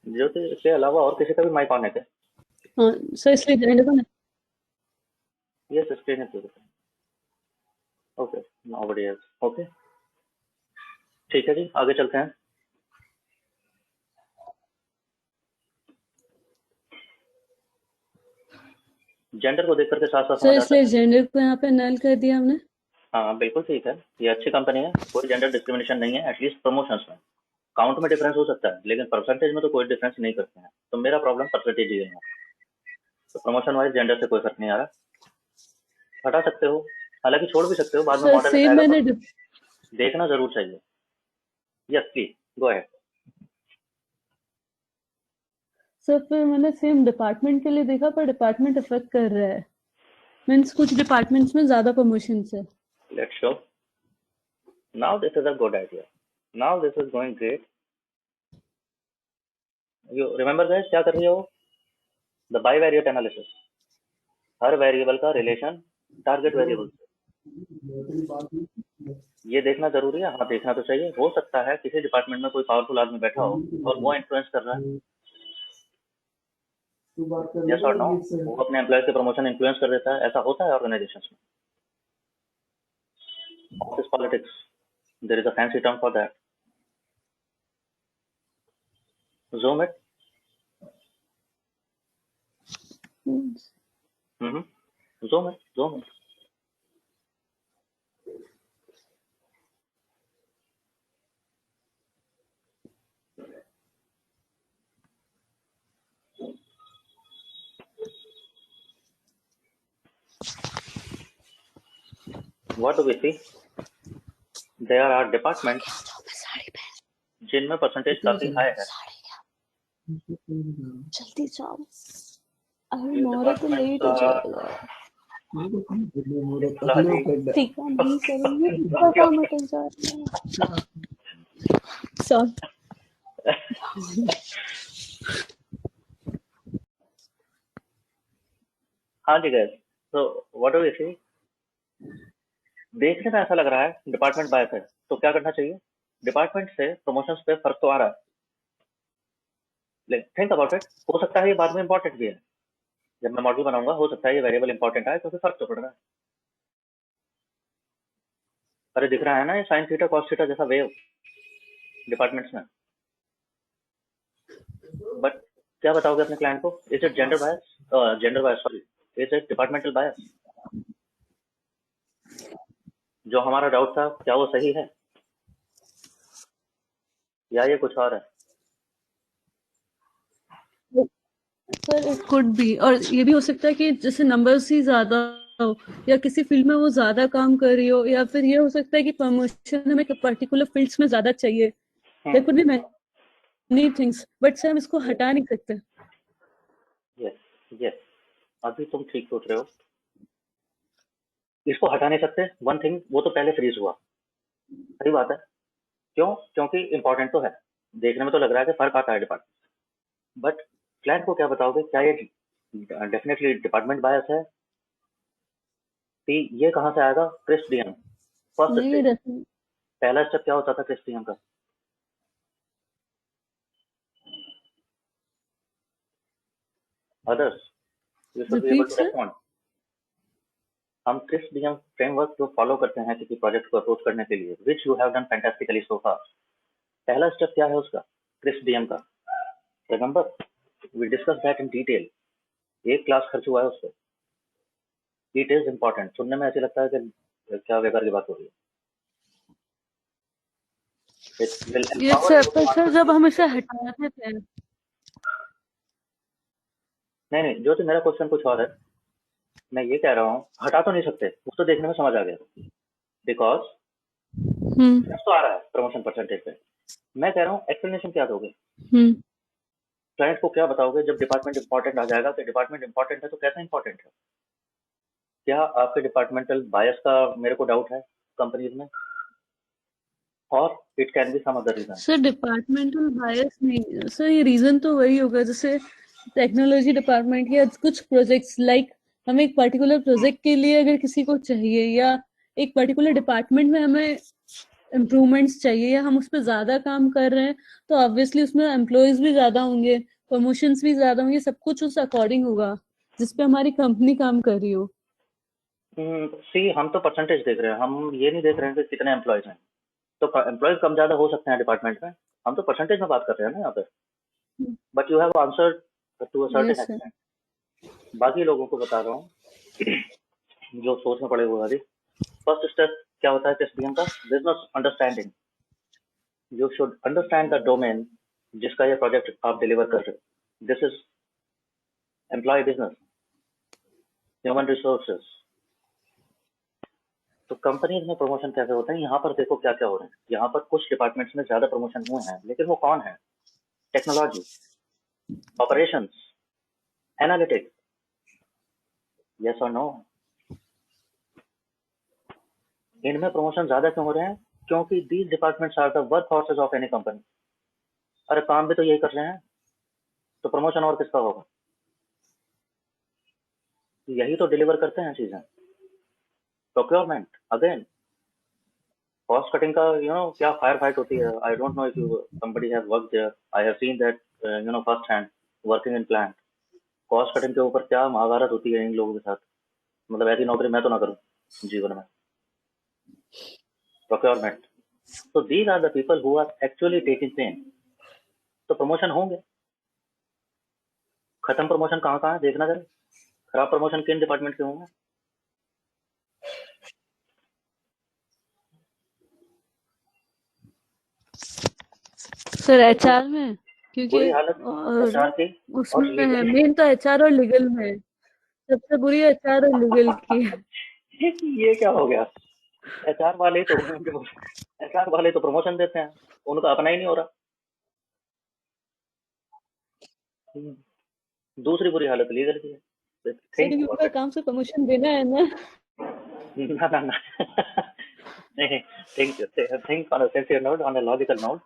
A: ज्योति इसके अलावा और किसी का भी माइक ऑन है क्या?
B: हाँ सर, इसलिए जेंडर को
A: Yes, screen is beautiful. Okay, nobody else. Okay, ठीक है जी, आगे चलते हैं. जेंडर को देख करके साथ साथ
B: सर,
A: समझ आता
B: इसलिए
A: है.
B: जेंडर को यहाँ पे नल कर दिया हमने.
A: हाँ बिल्कुल ठीक है, ये अच्छी कंपनी है, कोई जेंडर डिस्क्रिमिनेशन नहीं है. एटलीस्ट प्रमोशंस में काउंट में डिफरेंस हो सकता है, लेकिन परसेंटेज में तो कोई डिफरेंस नहीं करते हैं. तो मेरा प्रॉब्लम परसेंटेज ही है. तो प्रमोशन वाइज जेंडर से कोई फर्क नहीं आ रहा. हटा सकते हो, हालांकि छोड़ भी सकते हो, बाद में
B: सर
A: मॉडल
B: सेम मैंने
A: देखना जरूर चाहिए. Yes please go ahead.
B: Sir फिर मैंने सेम डिपार्टमेंट के लिए देखा, पर डिपार्टमेंट अफेक्ट कर रहा है. मीन्स कुछ डिपार्टमेंट्स में ज्यादा प्रमोशन है.
A: Let's show. Now this is a good idea. Now this is going great. You remember guys, क्या कर रही हो? The bivariate analysis. Her variable का रिलेशन टारगेट वेरिएबल से. ये देखना जरूरी है. हाँ देखना तो चाहिए. हो सकता है किसी डिपार्टमेंट में कोई पावरफुल आदमी बैठा हो और वो इन्फ्लुएंस कर रहा है. यस और नो, वो अपने एम्प्लॉय के प्रमोशन इन्फ्लुएंस कर देता है. ऐसा होता है ऑर्गेनाइजेशंस में. Office politics, there is a fancy term for that. Zoom it. Zoom it. What do we see? There are departments जिनमें परसेंटेज काफी हाई है.
B: जल्दी जाओ, अरे मोहरा तो लेट हो जाएगा. ठीक है, नहीं करेंगे, इसका काम अटक जाएगा. सॉरी.
A: हाँ जी गैस. तो व्हाट डू वी सी? देखने में ऐसा लग रहा है डिपार्टमेंट बायस है. तो क्या करना चाहिए? डिपार्टमेंट से प्रमोशंस पे फर्क तो आ रहा है, लेकिन थिंक अबाउट इट. हो सकता है ये बाद में इंपॉर्टेंट भी है. जब मैं मॉडल बनाऊंगा हो सकता है ये वेरिएबल इंपॉर्टेंट आए, क्योंकि फर्क तो पड़ रहा है. अरे दिख रहा है ना ये साइन थीटा कॉस थीटा जैसा वेव डिपार्टमेंट्स में. बट क्या बताओगे अपने क्लाइंट को? Is it gender bias sorry, is it departmental bias? जो हमारा डाउट था क्या वो सही है या ये कुछ और है?
B: सर इट कुड बी, और ये भी हो सकता है कि जैसे नंबर्स ही ज्यादा हो, या किसी फील्ड में वो ज्यादा काम कर रही हो, या फिर ये हो सकता है कि प्रमोशन हमें पर्टिकुलर फील्ड्स में ज्यादा चाहिए. There could be many things, but sir हम इसको हटा नहीं सकते.
A: यस अभी तुम ठीक सोच रहे हो. इसको हटा नहीं सकते. वन थिंग, वो तो पहले फ्रीज हुआ. सही बात है. क्यों? क्योंकि इंपॉर्टेंट तो है. देखने में तो लग रहा है कि फर्क आता है डिपार्टमेंट, बट क्लाइंट को क्या बताओगे? क्या ये डेफिनेटली डिपार्टमेंट बायस है? कि ये कहाँ से आएगा? CRISP DM first step. पहला स्टेप क्या होता था क्रिस्प डीएम का? Others you should be able to respond. हम क्रिस्प डीएम फ्रेमवर्क जो फॉलो करते हैं किसी प्रोजेक्ट को अप्रोच करने के लिए, which you have done fantastically so far. पहला स्टेप क्या है उसका? क्रिस्प डीएम का. Remember we discuss that in detail. एक क्लास खर्च हुआ है उस पर. It is important. सुनने में ऐसे लगता है कि क्या बेकार की बात हो रही है.
B: ये सर जब हम इसे हटाते थे.
A: नहीं ज्योति, मेरा क्वेश्चन कुछ और है. मैं ये कह रहा हूँ हटा तो नहीं सकते, वो तो देखने में समझ आ गया, बिकॉज तो आ रहा है प्रमोशन परसेंटेज पे. मैं कह रहा हूँ एक्सप्लेनेशन क्या दोगे? क्लाइंट को क्या बताओगे जब डिपार्टमेंट इंपॉर्टेंट आ जाएगा कि डिपार्टमेंट इंपॉर्टेंट है तो कैसे इंपॉर्टेंट है? क्या आपके डिपार्टमेंटल बायस का मेरे को डाउट है कंपनीज में, और it can be some other reason.
B: Sir departmental bias नहीं सर, ये रीजन तो वही होगा जैसे टेक्नोलॉजी डिपार्टमेंट या कुछ प्रोजेक्ट्स लाइक हमें एक पर्टिकुलर प्रोजेक्ट के लिए अगर किसी को चाहिए या एक पर्टिकुलर डिपार्टमेंट में हमें इम्प्रूवमेंट्स चाहिए या हम उस पर ज्यादा काम कर रहे हैं तो ऑब्वियसली उसमें एम्प्लॉयज भी ज्यादा होंगे, प्रमोशंस भी ज्यादा होंगे, सब कुछ उस अकॉर्डिंग होगा जिस पे हमारी कंपनी काम कर रही हो।
A: सी हम तो परसेंटेज देख रहे हैं, हम ये नहीं देख रहे हैं कि कितने एम्प्लॉयज हैं। तो एम्प्लॉयज कम ज्यादा हो सकते हैं डिपार्टमेंट में, हम तो परसेंटेज में बात कर रहे हैं ना यहाँ पे। But you have answered to a certain
B: yes sir.
A: Extent. बाकी लोगों को बता रहा हूँ जो सोच में पड़े हुए वाली। फर्स्ट स्टेप क्या होता है एसडीएम का? Business understanding. You should understand the domain जिसका ये प्रोजेक्ट आप डिलीवर कर रहे हो। This is employ business, human resources. तो कंपनीज में प्रमोशन कैसे होते हैं, यहाँ पर देखो क्या क्या हो रहे हैं। यहाँ पर कुछ डिपार्टमेंट्स में ज्यादा प्रमोशन हुए हैं, लेकिन वो कौन है? Technology, operations, analytics. यस और नो? इनमें प्रमोशन ज्यादा क्यों हो रहे हैं? क्योंकि these departments are the work horses of any company. अरे काम भी तो यही कर रहे हैं, तो प्रमोशन और किसका होगा? यही तो डिलीवर करते हैं चीजें। प्रोक्योरमेंट, अगेन कॉस्ट कटिंग का क्या फायर फाइट होती है। I don't know if you somebody have worked there, I have seen that first hand working in plant. Cost cutting के ऊपर क्या महाभारत होती है इन लोगों के साथ। मतलब ऐसी नौकरी मैं तो ना करूं जीवन में। प्रोक्योरमेंट, तो these are the people who are actually taking pain. तो प्रमोशन होंगे। खत्म प्रमोशन कहाँ कहाँ है देखना जरा। खराब प्रमोशन किन डिपार्टमेंट के होंगे?
B: सर एचआर में, क्योंकि
A: बुरी हालत
B: और
A: एचआर की और
B: उसमें है
A: लीगल
B: मेन तो एचआर और लीगल में है। सबसे बुरी एचआर और लीगल की है।
A: ये क्या हो गया? एचआर वाले तो एचआर वाले तो प्रमोशन देते हैं, उनका अपना ही नहीं हो रहा। दूसरी बुरी हालत लीगल की है।
B: सर
A: थिंक
B: क्योंकि
A: अबाउट
B: उनका
A: इट।
B: काम से प्रमोशन देना है ना।
A: ना ना ना नहीं, think on a sincere note, on a logical note.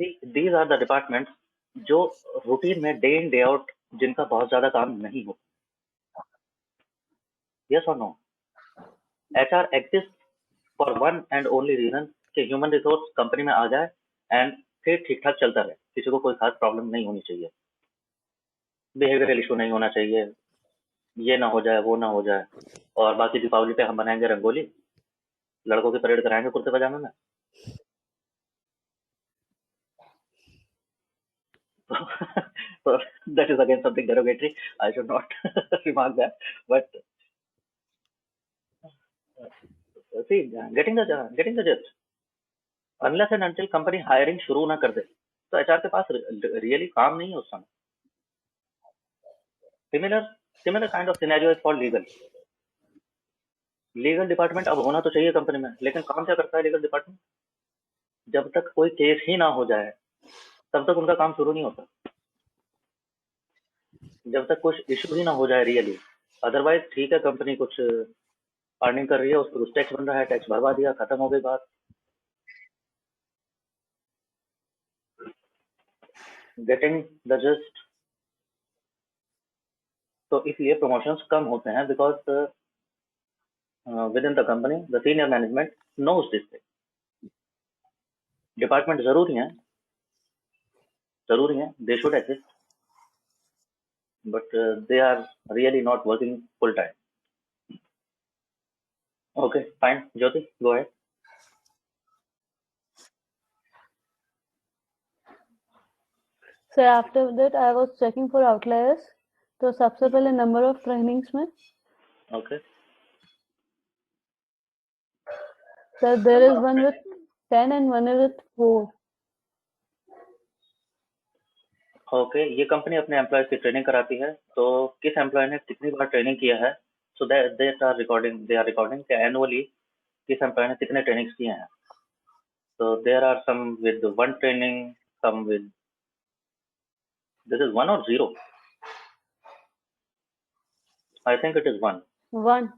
A: These are the department जो रूटीन में डे इन डे आउट जिनका बहुत ज्यादा काम नहीं हो। यस और no? HR exist for one and only reason कि ह्यूमन रिसोर्स कंपनी में आ जाए एंड फिर ठीक ठाक चलता रहे, किसी को कोई खास प्रॉब्लम नहीं होनी चाहिए, बिहेवियरल इशू नहीं होना चाहिए, ये ना हो जाए वो ना हो जाए। और बाकी दीपावली पे हम बनाएंगे रंगोली, लड़कों की परेड कराएंगे कुर्ते पजामे में। So that is again something derogatory. I should not remark that. But see, getting the gist. Unless and until company hiring शुरू ना कर दे, तो एचआर के पास रियली काम नहीं है उस समय। Similar kind of scenario is for legal. Legal department अब होना तो चाहिए कंपनी में, लेकिन काम क्या करता है लीगल डिपार्टमेंट? जब तक कोई केस ही ना हो जाए तब तक उनका काम शुरू नहीं होता, जब तक कुछ इशू ही ना हो जाए रियली। अदरवाइज ठीक है, कंपनी कुछ अर्निंग कर रही है, उस पर टैक्स बन रहा है, टैक्स भरवा दिया, खत्म हो गई बात। Getting the just. तो इसलिए प्रमोशंस कम होते हैं because within the company the senior management knows this thing. Department जरूरी है, they should exist, but they are really not working full time. Okay fine, Jyoti go ahead.
B: Sir after that I was checking for outliers, तो सबसे पहले number of trainings में
A: okay
B: sir there is one with 10 and one is with 4।
A: Okay, ये company अपने employees की training कराती है, तो किस एम्प्लॉय ने कितनी बार ट्रेनिंग किया है, सो दे आर रिकॉर्डिंग एनुअली किस एम्प्लॉय ने कितने ट्रेनिंग्स किए हैं। So there are some with one training, some with this is one or zero. I think it is one.
B: 1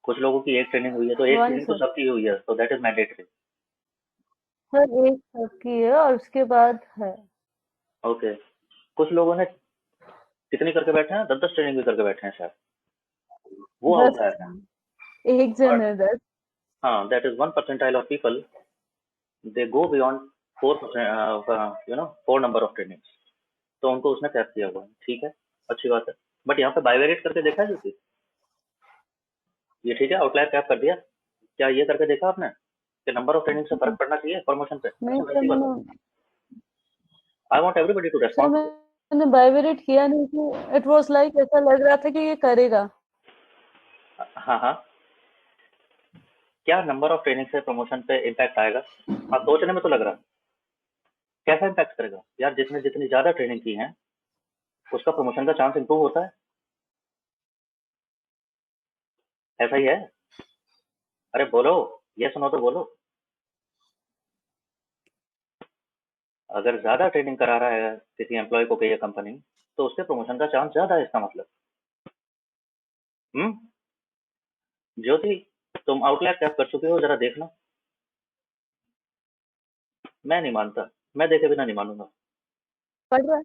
A: कुछ लोगों की एक ट्रेनिंग हुई है, तो एक
B: 1
A: ट्रेनिंग तो
B: सर।
A: सबकी हुई है, so that is mandatory.
B: Sir एक सबकी है और उसके बाद है।
A: Okay. कुछ लोगों ने कितनी करके बैठे हैं, 10-10 ट्रेनिंग भी करके बैठे हैं शायद, वो
B: बस
A: आउटलायर है।
B: एक जन
A: और
B: है that.
A: हाँ, that is 1% of people, they go beyond 4%, 4 number of trainings, तो उनको उसने कैप किया हुआ है, ठीक है, अच्छी बात है। बट यहाँ पे बाइवेरिएट करके देखा है जी, ये ठीक है, आउटलायर कैप कर दिया, क्या ये करके देखा आपने कि नंबर ऑफ ट्रेनिंग से फर्क पड़ना चाहिए प्रमोशन पे?
B: नहीं
A: अच्छा
B: सर,
A: वैसी बात, I want everybody to
B: sir
A: respond.
B: मैंने बाइवेरिएट किया नहीं कि इट वाज लाइक ऐसा लग रहा था कि ये करेगा।
A: हाँ हाँ, क्या नंबर ऑफ ट्रेनिंग से प्रमोशन पे इम्पैक्ट आएगा? हाँ, सोचने में तो लग रहा है, कैसा इम्पैक्ट करेगा यार? जिसने जितनी ज्यादा ट्रेनिंग की है उसका प्रमोशन का चांस इंप्रूव होता है, ऐसा ही है। अरे बोलो, ये सुनो तो बोलो। अगर ज्यादा ट्रेनिंग करा रहा है किसी एम्प्लॉय को कोई कंपनी, तो उसके प्रमोशन का चांस ज्यादा है, इसका मतलब। ज्योति, तुम आउटलायर कैप कर चुके हो, जरा देखना। मैं नहीं मानता, मैं देखे बिना नहीं मानूंगा।
B: पढ़ रहा है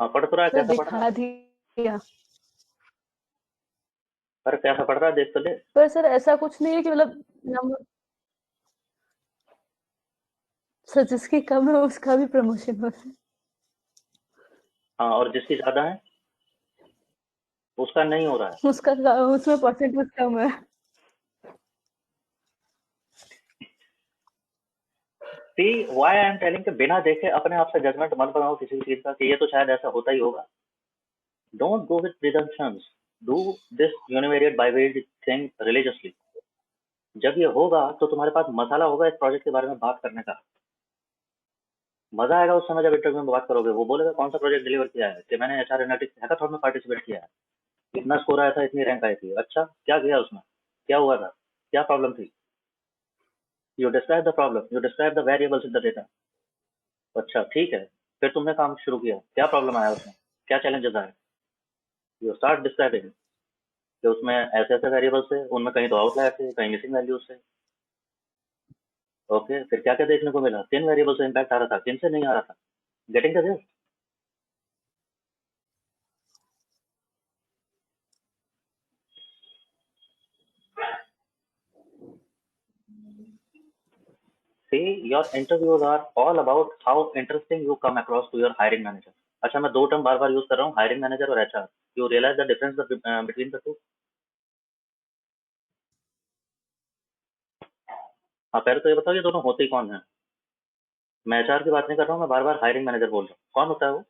A: हाँ, पढ़ तो रहा है,
B: सर,
A: कैसा पढ़ रहा है?
B: दिखा दिया।
A: अरे कैसा पढ़ रहा है, देख तो ले।
B: पर सर ऐसा कुछ नहीं है कि मतलब नंबर सर जिसकी कम है उसका भी प्रमोशन हो रहा है।
A: हाँ, और जिसकी ज्यादा है उसका नहीं हो रहा है।
B: उसमें परसेंटेज कम है।
A: सी व्हाई आई एम टेलिंग कि बिना देखे अपने आप से जजमेंट मत बनाओ किसी भी चीज का कि ये तो शायद ऐसा होता ही होगा। Don't go with presumptions, do this univariate bivariate thing religiously. जब ये होगा तो तुम्हारे पास मसाला होगा इस प्रोजेक्ट के बारे में बात करने का। मजा आएगा उस समय जब इंटरव्यू में बात करोगे, वो बोलेगा कौन सा प्रोजेक्ट डिलीवर किया है, कि मैंने एचआर एनालिटिक्स हैकाथॉन में पार्टिसिपेट किया है, इतना स्कोर आया था, इतनी रैंक आई थी। अच्छा, क्या किया उसमें, क्या हुआ था, क्या प्रॉब्लम थी? You describe the problem, you describe the variables in the data. अच्छा ठीक है, फिर तुमने काम शुरू किया, क्या प्रॉब्लम आया उसमें, क्या चैलेंजेस आए? यू स्टार्ट डिस्क्राइबिंग कि उसमें ऐसे ऐसे वेरिएबल्स थे, उनमें कहीं तो आउटलायर थे, कहीं मिसिंग वैल्यूज थे। ओके, फिर क्या क्या देखने को मिला? किन वेरिएबल से इम्पैक्ट आ रहा था, किन से नहीं आ रहा था? Getting the gist. See, your interviews are all about how interesting you come across to your hiring manager. अच्छा, मैं दो टर्म बार बार यूज कर रहा हूँ, हायरिंग मैनेजर और HR. You realize the difference between the two? हाँ, पहले तो ये बताओ, ये दोनों होते ही कौन है? मैं एचआर की बात नहीं कर रहा हूँ, मैं बार बार हायरिंग मैनेजर बोल रहा हूँ। कौन होता है वो?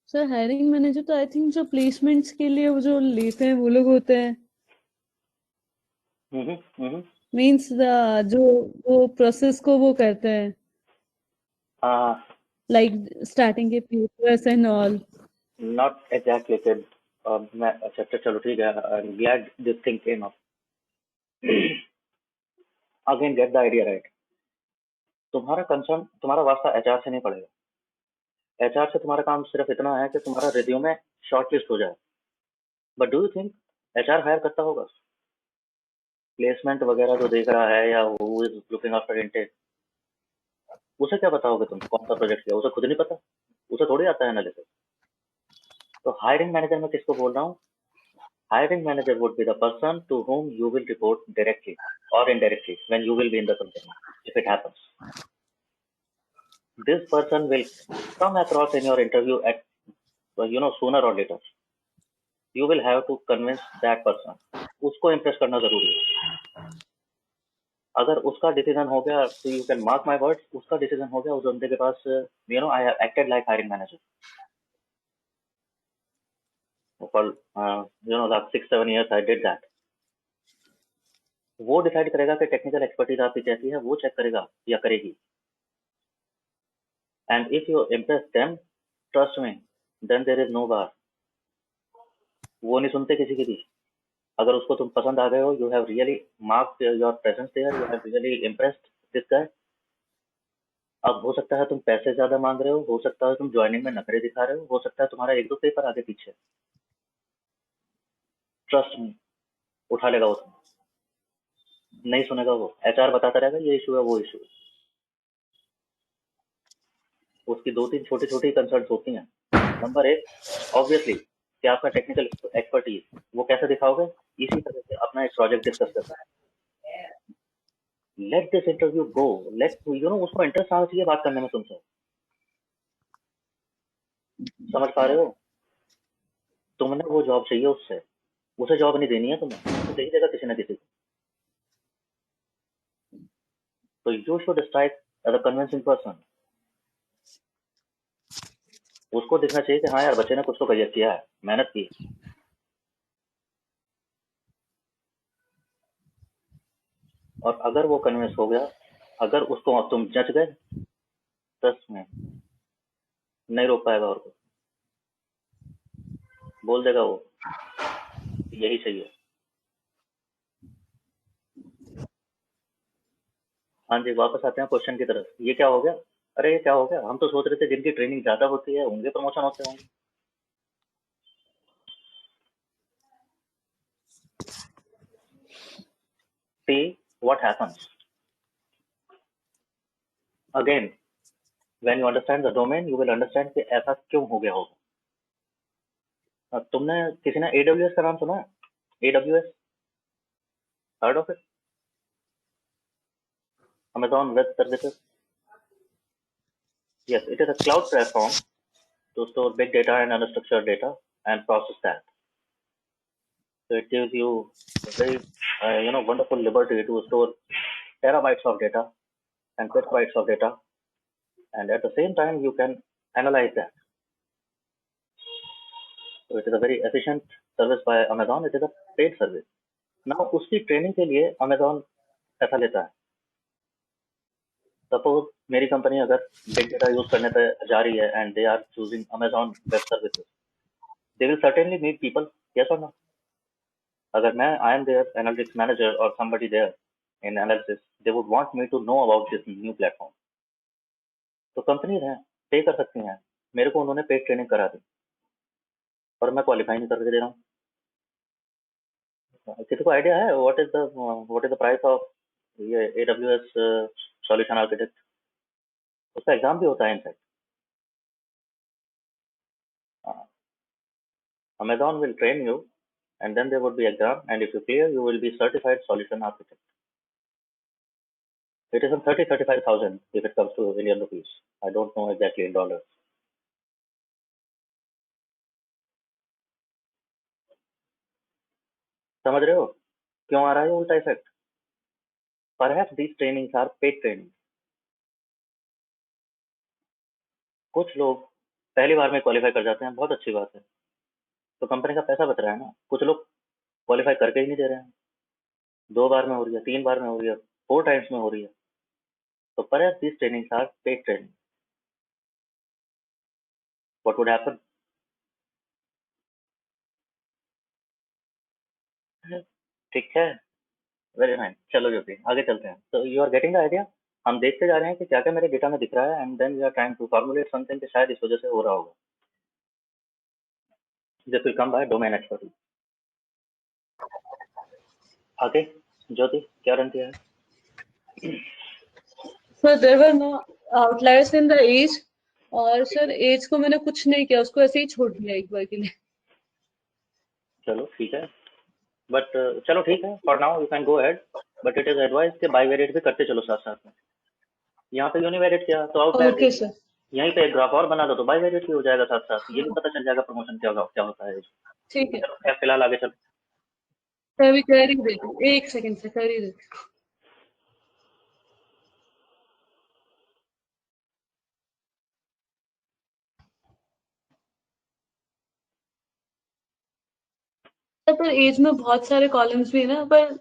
B: सर हायरिंग मैनेजर तो आई थिंक जो प्लेसमेंट्स के लिए वो जो लेते हैं वो लोग होते हैं। मींस जो वो प्रोसेस को वो करते हैं, लाइक स्टार्टिंग के papers and all.
A: Not exactly kid. मैं अच्छा अच्छा, चलो ठीक है, I am glad this thing came up. Again get the idea right. तुम्हारा कंसर्न, तुम्हारा वास्ता एचआर से नहीं पड़ेगा। एचआर से तुम्हारा काम सिर्फ इतना है कि तुम्हारा रिज्यूमे शॉर्टलिस्ट हो जाए। But do you think HR hire करता होगा? प्लेसमेंट वगैरह जो देख रहा है, या who is looking after intake, उसे क्या बताओगे तुम कौन सा प्रोजेक्ट किया? उसे खुद नहीं पता, उसे थोड़ी आता है एनालिसिस। तो हायरिंग मैनेजर में किसको बोल रहा हूँ? Hiring manager would be the person to whom you will report directly or indirectly when you will be in the company, if it happens. This person will come across in your interview at, sooner or later. You will have to convince that person. उसको impress करना जरूरी है। अगर उसका decision हो गया, तो you can mark my words, उसका डिसीजन हो गया उस बंदे के पास, I have acted like hiring manager for last 6-7 years I did that. वो डिसाइड करेगा कि टेक्निकल एक्सपर्टीज आपकी कैसी है, वो चेक करेगा या करेगी। And if you impress them, trust me, then there is no bar. वो नहीं सुनते किसी की भी। अगर उसको तुम पसंद आ गए हो, you have really marked your presence there, you have really impressed this guy. अब हो सकता है तुम पैसे ज्यादा मांग रहे हो सकता है तुम ज्वाइनिंग में नखरे दिखा रहे हो सकता है तुम्हारा 1-2 पेपर आगे पीछे। ट्रस्ट मी, उठा लेगा उसमें। नहीं सुनेगा वो, HR बताता रहेगा ये इशू है वो इशू है, उसकी 2-3 छोटी छोटी कंसर्न्स होती हैं। नंबर 1 ऑब्वियसली कि आपका टेक्निकल एक्सपर्टीज वो कैसे दिखाओगे, इसी तरह से अपना एक प्रोजेक्ट डिस्कस करना है। Let this interview go, let उसको इंटरेस्ट आना चाहिए बात करने में तुमसे, समझ पा रहे हो? तुमने वो जॉब चाहिए उससे, उसे जॉब नहीं देनी है तुम्हें, वो दे ही देगा किसी ना किसी को। तो you should strike as a convincing person. उसको दिखना चाहिए कि हाँ यार बच्चे ने कुछ तो करियर किया है, मेहनत की है। और अगर वो कन्विंस हो गया, अगर उसको तुम जच गए, ट्रस्ट में नहीं रोक पाएगा और को, बोल देगा वो यही चाहिए। हाँ जी, वापस आते हैं क्वेश्चन की तरफ। ये क्या हो गया? अरे ये क्या हो गया? हम तो सोच रहे थे जिनकी ट्रेनिंग ज्यादा होती है उनके प्रमोशन होते होंगे। See what happens. Again, when you understand the domain, you will understand कि ऐसा क्यों हो गया होगा। तुमने किसी ने AWS का नाम सुना है? AWS, heard of it? Amazon Web Services. Yes, it is a cloud platform to store big data and unstructured data and process that. So it gives you a very wonderful liberty to store terabytes of data and petabytes of data, and at the same time you can analyze that. So it is a very efficient service by Amazon. It is a paid service. Now उसकी training के लिए Amazon पैसा लेता है। Suppose मेरी company अगर big data use करने पे जा रही है and they are choosing Amazon web services, they will certainly need people, yes और नो? अगर मैं I am there analytics manager और somebody there in analysis, they would want me to know about this new platform. तो companies हैं, पे कर सकती हैं, मेरे को उन्होंने पेड ट्रेनिंग करा दी और मैं क्वालिफाई नहीं करके दे रहा हूँ। किसी को आइडिया है what is the price of ये AWS सॉल्यूशन आर्किटेक्ट? उसका एग्जाम भी होता है in fact. Amazon will train you and then there would be exam, and if you clear you will be certified solution architect. It is on 35,000 if it comes to Indian rupees. I don't know exactly in dollars. समझ रहे हो क्यों आ रहा है उल्टा effect? Perhaps these trainings are paid training. कुछ लोग पहली बार में क्वालिफाई कर जाते हैं, बहुत अच्छी बात है, तो कंपनी का पैसा बच रहा है ना। कुछ लोग क्वालिफाई करके ही नहीं दे रहे हैं, 2 बार में हो रही है, 3 बार में हो रही है, 4 टाइम्स में हो रही है। तो perhaps these trainings are paid training. What would happen? ठीक है, वेरी नाइस। चलो ज्योति आगे चलते हैं। तो you are getting the idea. हम देखते जा रहे हैं कि क्या क्या मेरे डेटा में दिख रहा है, and then we are trying to formulate something कि शायद इस वजह से हो रहा होगा। This will come by domain expertise. आगे ज्योति क्या रन किया है?
B: Sir there were no outliers in the age, और सर एज को मैंने कुछ नहीं किया, उसको ऐसे ही छोड़ दिया एक बार के लिए।
A: चलो ठीक है, बट चलो ठीक है, for now you can go ahead, but it is advise कि बाइवेरिएट भी करते चलो साथ साथ में। यहाँ पे यूनिवेरिएट किया तो आउटलायर
B: ओके सर,
A: यहीं पे एक ग्राफ और बना दो तो बाइवेरिएट भी हो जाएगा साथ साथ, ये भी पता चल जाएगा प्रमोशन क्या होता है।
B: ठीक है।
A: चलो खैर फिलहाल आगे चलो।
B: मैं अभी कर ही देती हूँ, एक सेकंड से कर ही देती हूँ। पर एज में बहुत सारे कॉलम्स भी है ना, पर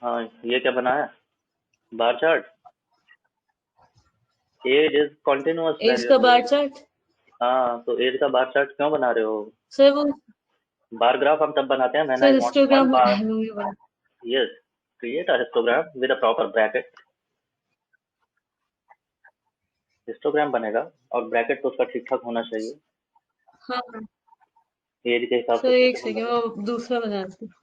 A: हाँ ये क्या बना है? Bar chart. Age is continuous
B: age का बार चार्ट।
A: हाँ तो एज का बार चार्ट क्यों बना रहे हो?
B: सर वो
A: बार ग्राफ हम तब बनाते हैं
B: सर हिस्टोग्राम बना लूंगी बड़ा।
A: Yes, create a histogram with a proper bracket. Histogram बनेगा और ब्रैकेट तो उसका ठीक ठाक होना चाहिए
B: हाँ
A: एज के हिसाब
B: सर,
A: से।
B: एक सेकंड मैं दूसरा बनाती हूँ।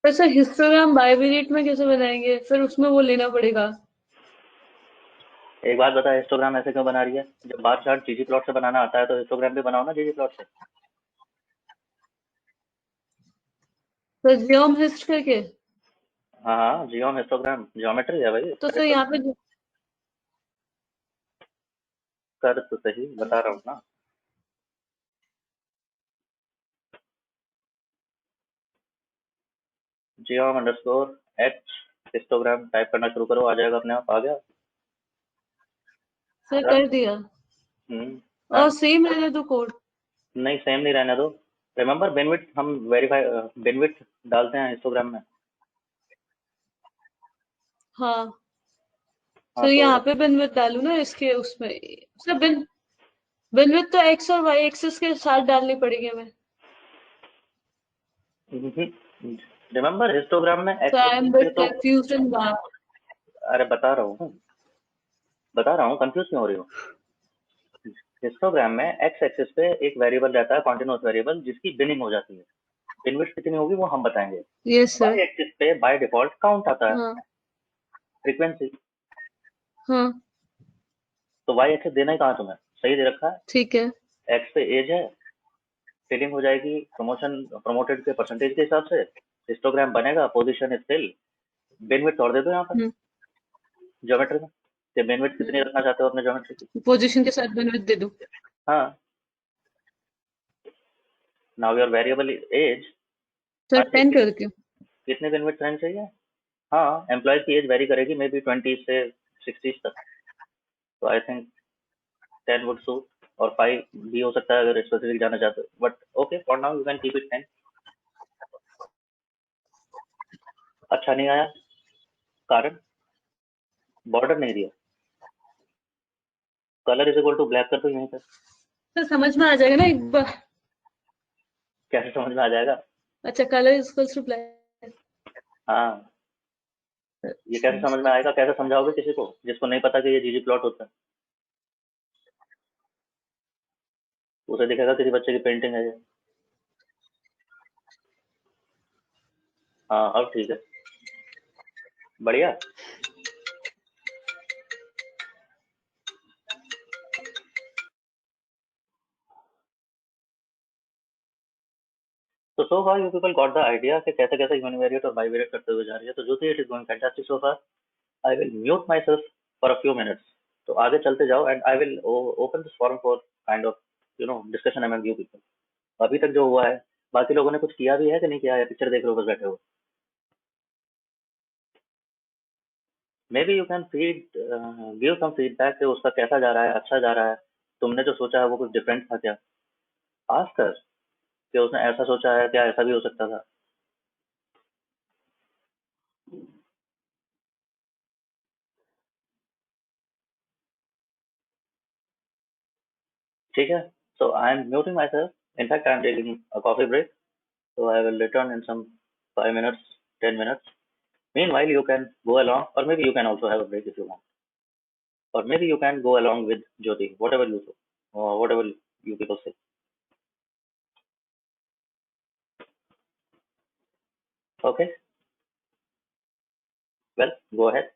B: वैसे हिस्टोग्राम बाइवेरिएट में कैसे बनाएंगे? फिर उसमें वो लेना पड़ेगा।
A: एक बात बता, हिस्टोग्राम ऐसे क्यों बना रही है? जब बार चार्ट जीजी प्लॉट से बनाना आता है तो हिस्टोग्राम भी बनाओ ना जीजी प्लॉट से।
B: तो जियोम हिस्ट करके।
A: हाँ हाँ, जियोम हिस्टोग्राम ज्योमेट्री है भाई।
B: तो यहाँ पे
A: कर तो सही, बता रहा हूँ ना। जियोम अंडरस्कोर एच हिस्टोग्राम टाइप करना शुरू करो, आ जाएगा अपने आप। आ गया?
B: सर कर दिया।
A: हाँ।
B: और सेम रहने दो कोड।
A: नहीं, सेम नहीं रहने दो। रिमेम्बर बेनविड्थ हम वेरीफाई बेनविड्थ डालते हैं हिस्टोग्राम में।
B: हाँ
A: हाँ
B: सर,
A: तो
B: यहाँ पे बिनविड्थ डालू ना इसके उसमें। सर बिनविड्थ तो एक्स और वाई एक्सिस के साथ डालनी पड़ेगी हमें।
A: रिमेम्बर हिस्टोग्राम में
B: सो
A: एक्स
B: आई एम
A: एक्सिस पे
B: बिट
A: तो,
B: कंफ्यूज्ड इन दैट।
A: अरे बता रहा हूँ, कंफ्यूज क्यों हो रही हो? हिस्टोग्राम में एक्स एक्सिस पे एक वेरिएबल रहता है, कॉन्टिन्यूस वेरिएबल, जिसकी बिनिंग हो जाती है। बिनविड्थ कितनी होगी वो हम बताएंगे।
B: Yes sir.
A: वाई एक्सिस पे बाय डिफॉल्ट काउंट आता है,
B: हाँ
A: फ्रीक्वेंसी।
B: हाँ
A: तो वाई एक्सिस देना ही कहाँ तुम्हें, सही दे रखा है।
B: ठीक है।
A: एक्स पे एज है, फिलिंग हो जाएगी प्रमोशन प्रमोटेड के परसेंटेज के हिसाब से। हिस्टोग्राम बनेगा, पोजीशन इज फिल। बेनविड्थ और दे दो यहाँ पर ज्योमेट्री में। कि बेनविड्थ कितनी रखना चाहते हो अपने ज्योमेट्री की।
B: पोजीशन के साथ बिनविड्थ दे दो।
A: हाँ, now your variable age.
B: Sir
A: हाँ
B: 10
A: ठीक है,
B: कर देती हूँ।
A: कितने बेनविड्थ रहने चाहिए? हाँ, एम्प्लॉय की एज वेरी करेगी, मे बी 20 से 60 तक। तो आई थिंक 10 वुड सूट, और 5 भी हो सकता है अगर स्पेसिफिक जाना चाहते हो, but okay for now you can keep it 10। अच्छा नहीं आया, कारण बॉर्डर नहीं दिया। Colour is equal to black कर दो यहीं पर।
B: सर समझ में आ जाएगा ना एक बार?
A: कैसे समझ में आ जाएगा?
B: अच्छा, colour is equals to black.
A: हाँ, ये कैसे समझ में आएगा? कैसे समझाओगे किसी को जिसको नहीं पता कि ये जीजी प्लॉट होता है? उसे दिखेगा किसी बच्चे की पेंटिंग है ये। हाँ अब ठीक है, बढ़िया। तो so far you people got the idea कि कैसे कैसे यूनिवेरिएट और बाइवेरिएट करते हुए जा रही है। तो Jyoti, it is going fantastic so far. I will mute myself for a few minutes. तो आगे चलते जाओ and I will open this forum for kind of discussion among you people. अभी तक जो हुआ है, बाकी लोगों ने कुछ किया भी है कि नहीं किया है? पिक्चर देख रहे हो बस बैठे हो? Maybe you can feed give some feedback कि उसका कैसा जा रहा है, अच्छा जा रहा है, तुमने जो सोचा है वो कुछ डिफरेंट था क्या? आज कर कि उसने ऐसा सोचा है क्या, ऐसा भी हो सकता था। ठीक है, so I am muting myself. In fact, I am taking a coffee break, so I will return in some 5 minutes, 10 minutes. Meanwhile, you can go along, or maybe you can also have a break if you want, or maybe you can go along with Jyoti, whatever you say, or whatever you people say. Okay, well, go ahead.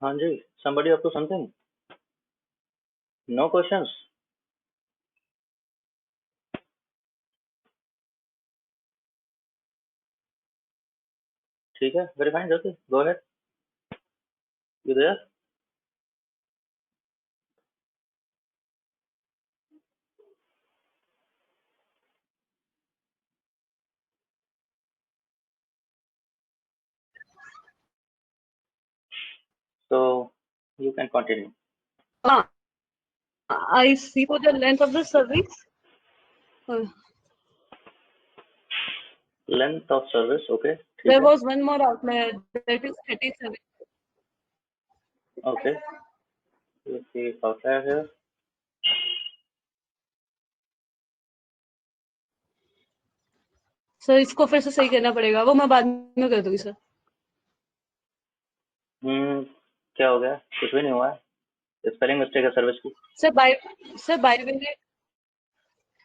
A: हाँ जी, somebody up to something? No questions? ठीक है, very fine, Jyoti, go ahead. You there? So you can continue.
B: I see for the length of the service.
A: Length of service, okay, ठीक
B: There
A: है,
B: was one more outlier, that is 37.
A: okay. You see outlier here.
B: Sir इसको फिर से सही करना पड़ेगा, वो मैं बाद में कर दूंगी सर.
A: क्या हो गया? कुछ भी नहीं हुआ है. स्पेलिंग मिस्टेक है सर्विस की.
B: सर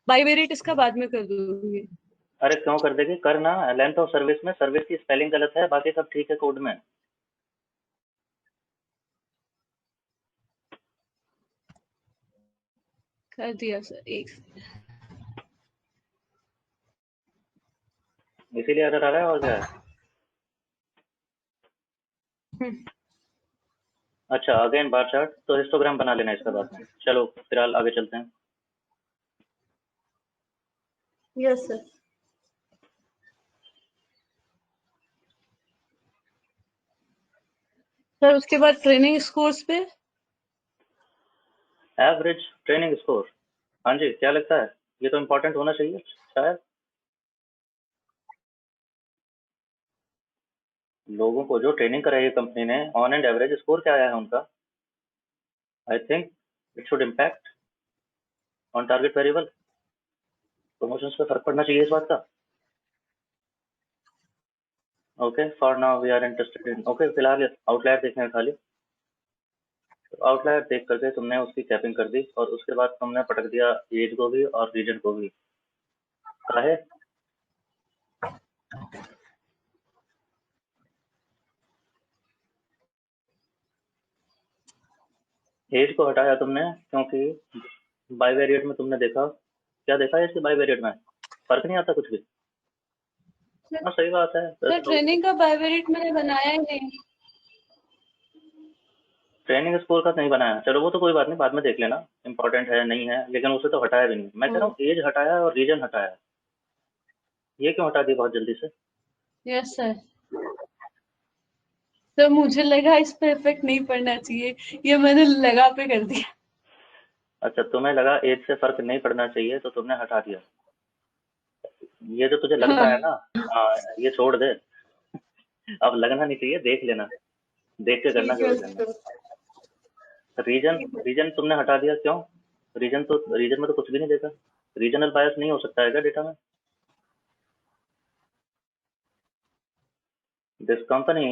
B: बाइवेरिएट इसका बाद में कर दूंगी.
A: अरे क्यों कर देगी? करना. लेंथ ऑफ सर्विस में सर्विस की स्पेलिंग गलत है, बाकी सब ठीक है कोड में.
B: कर दिया सर. एक
A: इसीलिए एरर आ रहा है और क्या है? अच्छा, अगेन बार चार्ट, तो हिस्टोग्राम बना लेना इसका बाद में. चलो फिलहाल आगे चलते हैं.
B: Yes sir. सर उसके बाद ट्रेनिंग स्कोर्स पे
A: एवरेज ट्रेनिंग स्कोर. हाँ जी, क्या लगता है? ये तो इम्पोर्टेंट होना चाहिए शायद. लोगों को जो ट्रेनिंग कराई है कंपनी ने, ऑन एंड एवरेज स्कोर क्या आया है उनका? I think it should impact on target variable. Promotions पे फर्क पड़ना चाहिए इस बात का. Okay, for now we are interested in. Okay, फिलहाल आउटलायर देखने हैं खाली. तो आउटलायर देख करके तुमने उसकी कैपिंग कर दी और उसके बाद तुमने पटक दिया एज को भी और रीजन को भी. काहे? एज को हटाया तुमने क्योंकि बाइवेरिएट में तुमने देखा, क्या देखा है इसके बाइवेरिएट में? फर्क नहीं आता कुछ भी. हाँ सही बात है.
B: सर ट्रेनिंग का बाइवेरिएट मैंने बनाया ही नहीं.
A: ट्रेनिंग स्कोर का नहीं बनाया, चलो वो तो कोई बात नहीं, बाद में देख लेना. इंपॉर्टेंट है नहीं है, लेकिन उसे तो हटाया भी नहीं. मैं कह रहा हूँ एज हटाया और रीजन हटाया, ये क्यों हटा दिया बहुत जल्दी से?
B: Yes sir. तो मुझे लगा इस पे इफेक्ट नहीं पड़ना चाहिए, ये मैंने लगा पे कर दिया.
A: अच्छा, तुम्हें लगा एज से फर्क नहीं पड़ना चाहिए तो तुमने हटा दिया. ये जो तुझे लगता है ना, ये छोड़ दे. अब लगना नहीं चाहिए, देख लेना, देख के करना जो करना. रीजन रीजन तुमने हटा दिया क्यों? रीजन में तो कुछ भी नहीं देखा. रीजनल बायस नहीं हो सकता है क्या डेटा में? This company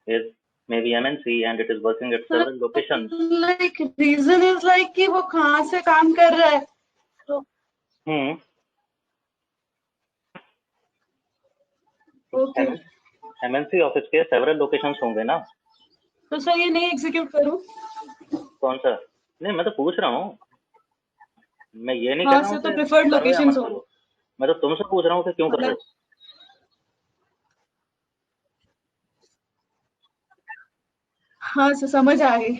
A: is maybe MNC and it is working at several locations.
B: Like reason is like कि वो कहाँ से काम कर रहा है. तो ओके.
A: MNC ऑफिस के several locations होंगे ना.
B: तो सर ये नहीं एग्जीक्यूट करूँ?
A: कौन सा? नहीं, मैं तो पूछ रहा हूँ. मैं ये नहीं
B: हाँ
A: कह रहा हूँ
B: सर, तो
A: कि
B: प्रेफर्ड
A: करो या मत
B: लोकेशंस हो.
A: करो. मैं तो तुमसे पूछ रहा हूँ कि क्यों कर रहे हो.
B: हाँ सर, समझ आ गई.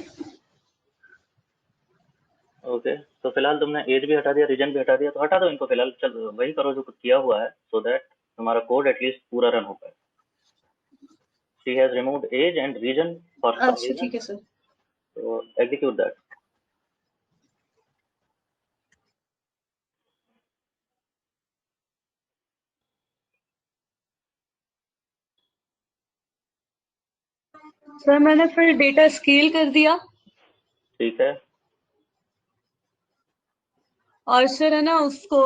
A: ओके, तो फिलहाल तुमने एज भी हटा दिया, रीजन भी हटा दिया, तो हटा दो इनको फिलहाल. चलो वही करो जो किया हुआ है, सो दैट तुम्हारा कोड एटलीस्ट पूरा रन हो पाए. She has removed age and reason for some
B: अच्छा
A: रीजन,
B: ठीक है सर.
A: तो एग्जीक्यूट दैट.
B: सर मैंने फिर डेटा स्केल कर दिया
A: ठीक है.
B: और सर है ना उसको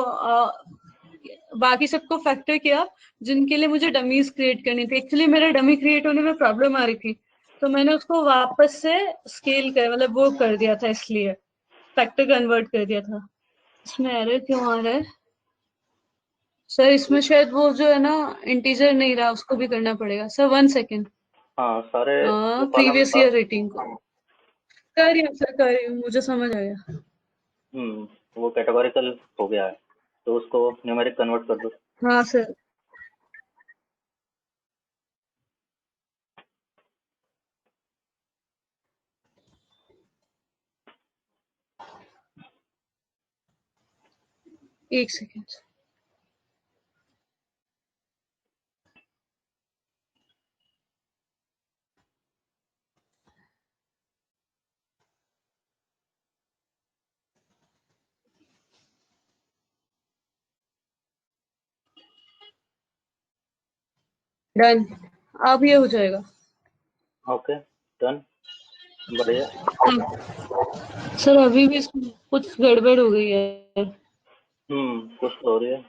B: बाकी सबको फैक्टर किया जिनके लिए मुझे डमीज क्रिएट करनी थी. एक्चुअली मेरा डमी क्रिएट होने में प्रॉब्लम आ रही थी, तो मैंने उसको वापस से स्केल कर मतलब वो कर दिया था, इसलिए फैक्टर कन्वर्ट कर दिया था. इसमें एरर क्यों आ रहा है सर? इसमें शायद वो जो है ना इंटीजर नहीं रहा, उसको भी करना पड़ेगा. Sir 1 second.
A: हाँ सारे जो कॉलम
B: प्रीवियस ईयर रेटिंग को कर रही हूँ सर, कर रही हूँ, मुझे समझ आया।
A: वो कैटेगोरिकल हो गया है, तो उसको न्यूमेरिक कन्वर्ट कर दो।
B: हाँ सर। एक सेकेंड। डन। अब ये हो जाएगा।
A: ओके डन, बढ़िया।
B: सर अभी भी इसमें कुछ गड़बड़ हो गई है।
A: कुछ तो हो रही है।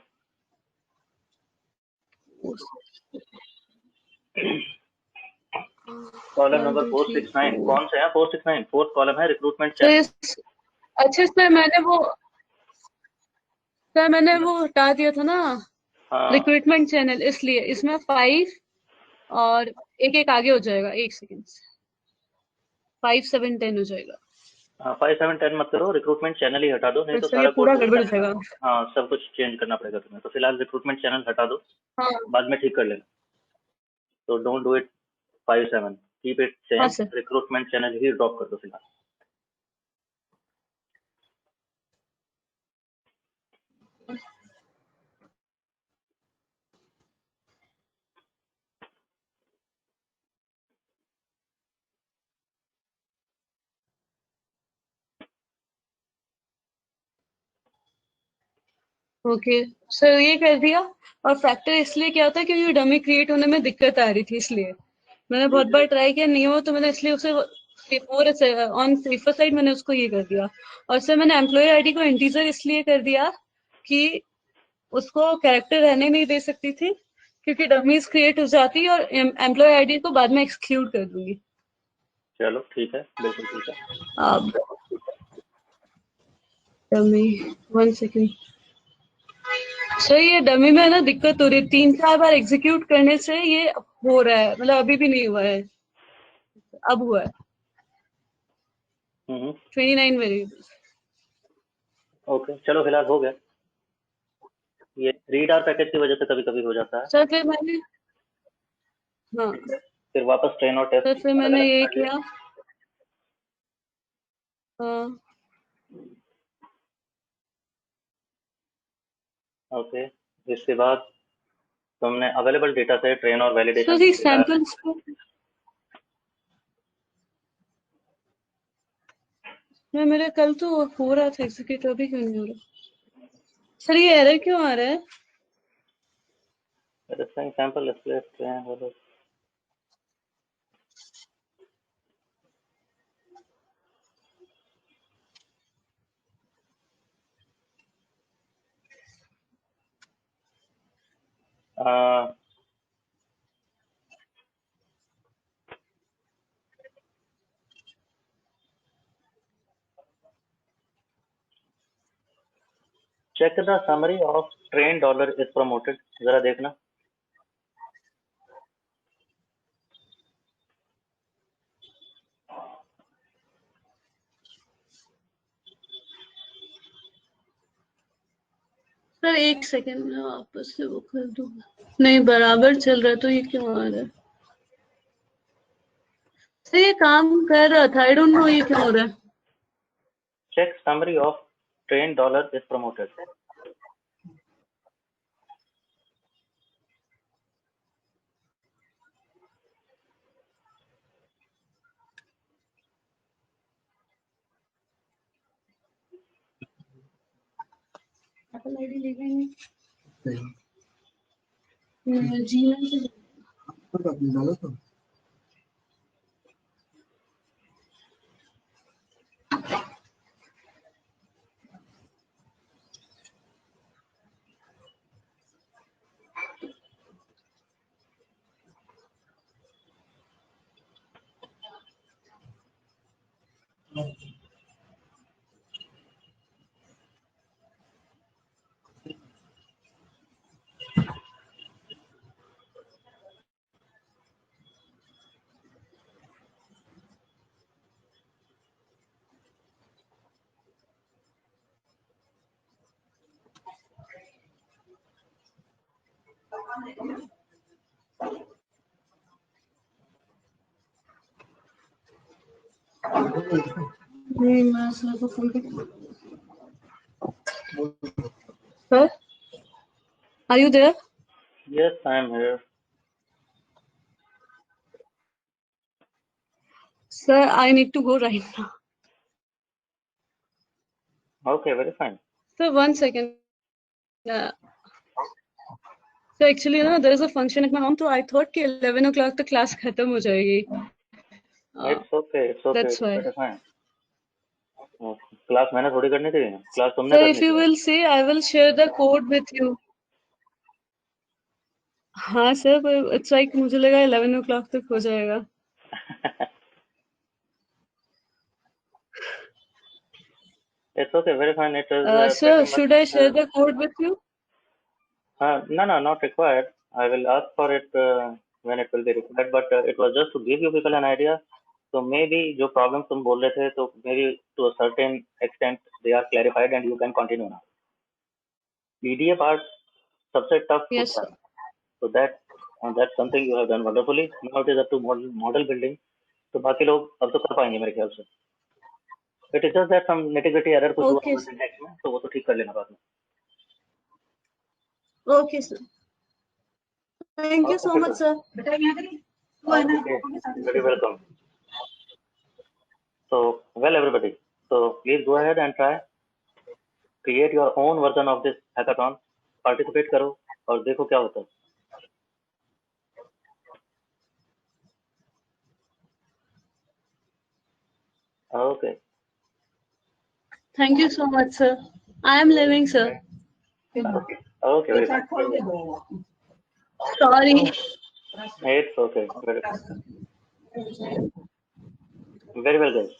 A: कॉलम नंबर 469 कौन से है? 469 फोर्थ कॉलम है, रिक्रूटमेंट
B: सर
A: चैनल।
B: अच्छा सर मैंने वो हटा दिया था ना,
A: हाँ
B: रिक्रूटमेंट चैनल, इसलिए इसमें 5 और एक एक आगे हो जाएगा। एक सेकेंड, 5 7 10 हो जाएगा।
A: हाँ 5 7 10 मत करो, रिक्रूटमेंट चैनल ही हटा दो, नहीं
B: पर
A: तो
B: सर ये
A: सारा कोड
B: पूरा
A: चेंज
B: गड़बड़ हो
A: करना
B: जाएगा।
A: पड़ेगा। हाँ सब कुछ चेंज करना पड़ेगा तुम्हें, तो फिलहाल रिक्रूटमेंट चैनल हटा दो,
B: हाँ
A: बाद में ठीक कर लेना। तो don't do it 5 7, keep it
B: हाँ
A: सेम,
B: सर।
A: रिक्रूटमेंट चैनल ही ड्रॉप कर दो फिलहाल।
B: ओके सर, ये कर दिया। और फैक्टर इसलिए क्या होता है क्योंकि डमी क्रिएट होने में दिक्कत आ रही थी, इसलिए मैंने बहुत बार ट्राई किया, नहीं हो तो मैंने इसलिए उसे ऑन सेफर साइड मैंने उसको ये कर दिया। और सर मैंने एम्प्लॉय आईडी को इंटीजर इसलिए कर दिया कि उसको कैरेक्टर रहने नहीं दे सकती थी, क्योंकि डमीज क्रिएट हो जाती और एम्प्लॉय आईडी को बाद में एक्सक्लूड कर दूंगी।
A: चलो ठीक है, बिल्कुल ठीक है।
B: अब डमी, 1 सेकेंड सर, ये डमी में ना दिक्कत हो रही है, 3 4 बार एग्जीक्यूट करने से ये हो रहा है, मतलब अभी भी नहीं हुआ है, अब हुआ है।
A: हम्म
B: 29 वेरिएबल।
A: ओके चलो फिलहाल हो गया। ये रीड आर पैकेज की वजह से कभी कभी हो जाता है।
B: सर फिर मैंने, हाँ
A: फिर वापस ट्रेन और
B: सर
A: टेस्ट
B: फिर
A: अलग
B: मैंने
A: अलग
B: ये
A: बनाइए।
B: किया। हाँ
A: ओके, इसके बाद तुमने अवेलेबल डेटा से ट्रेन और वैलिडेशन
B: सर ये
A: डेटा।
B: सैंपल्स को मैं, मेरे कल तो हो रहा था एग्जीक्यूट, अभी क्यों नहीं हो रहा? सर ये एरर क्यों आ रहा है?
A: Sample display train. Check the summary of train dollar is promoted, जरा देखना।
B: सर 1 सेकेंड में वापस से वो कर दूंगा। नहीं, बराबर चल रहा है, तो ये क्यों आ रहा है? सर ये काम कर रहा था, आई डोंट नो ये क्यों हो रहा है।
A: Check summary of train dollar is promoted.
B: Apple ID ले गए नहीं?
D: नहीं,
B: जीमेल से
D: तो अपने डालो तो
B: नहीं मैं सर को फोन कर sir are you there
A: Yes, I am here.
B: Sir I need to go right now
A: Okay, very fine.
B: Sir 1 second So actually, there is a function at my home, so I thought कि 11 o'clock तक class खत्म हो जाएगी.
A: It's okay. It's okay.
B: That's
A: It's
B: why.
A: very fine. Class मैंने थोड़ी करनी थी, class तुमने
B: So
A: करनी
B: if you
A: थी.
B: will say, I will share the code with you. हाँ sir, but it's like मुझे लगा 11 o'clock तक हो जाएगा.
A: It's okay, very fine. It is
B: Sir,
A: pretty much.
B: should I share the code with you?
A: No, not required. I will ask for it when it will be required. But it was just to give you people an idea. So maybe जो problem तुम बोल रहे थे, तो maybe to a certain extent they are clarified and you can continue now. EDA part सबसे tough
B: Yes,
A: होता
B: sir.
A: है. So that's something you have done wonderfully. Now it is up to model building. तो बाकी लोग अब तो कर पाएंगे मेरे ख्याल से. It is just that some nitty-gritty error कुछ हुआ
B: Okay,
A: होगा
B: sir.
A: syntax में, तो वो तो ठीक कर लेना बाद में.
B: Okay, sir. Thank you
A: Okay,
B: so
A: फिर
B: much,
A: तो.
B: sir.
A: Okay, very welcome. So, well, everybody. So, please go ahead and try. Create your own version of this hackathon. Participate करो और देखो क्या होता है. Okay.
B: Thank you so much, sir. I am leaving, sir.
A: Okay. Okay, very fine.
B: Sorry.
A: It's okay. Very fine. Very well, guys.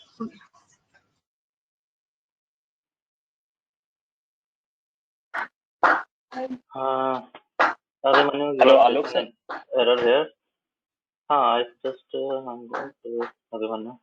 A: Abhimanyu, you
F: Hello,
A: are
F: Alok
A: facing
F: sir.
A: an error here. I just I'm going to Abhimanyu.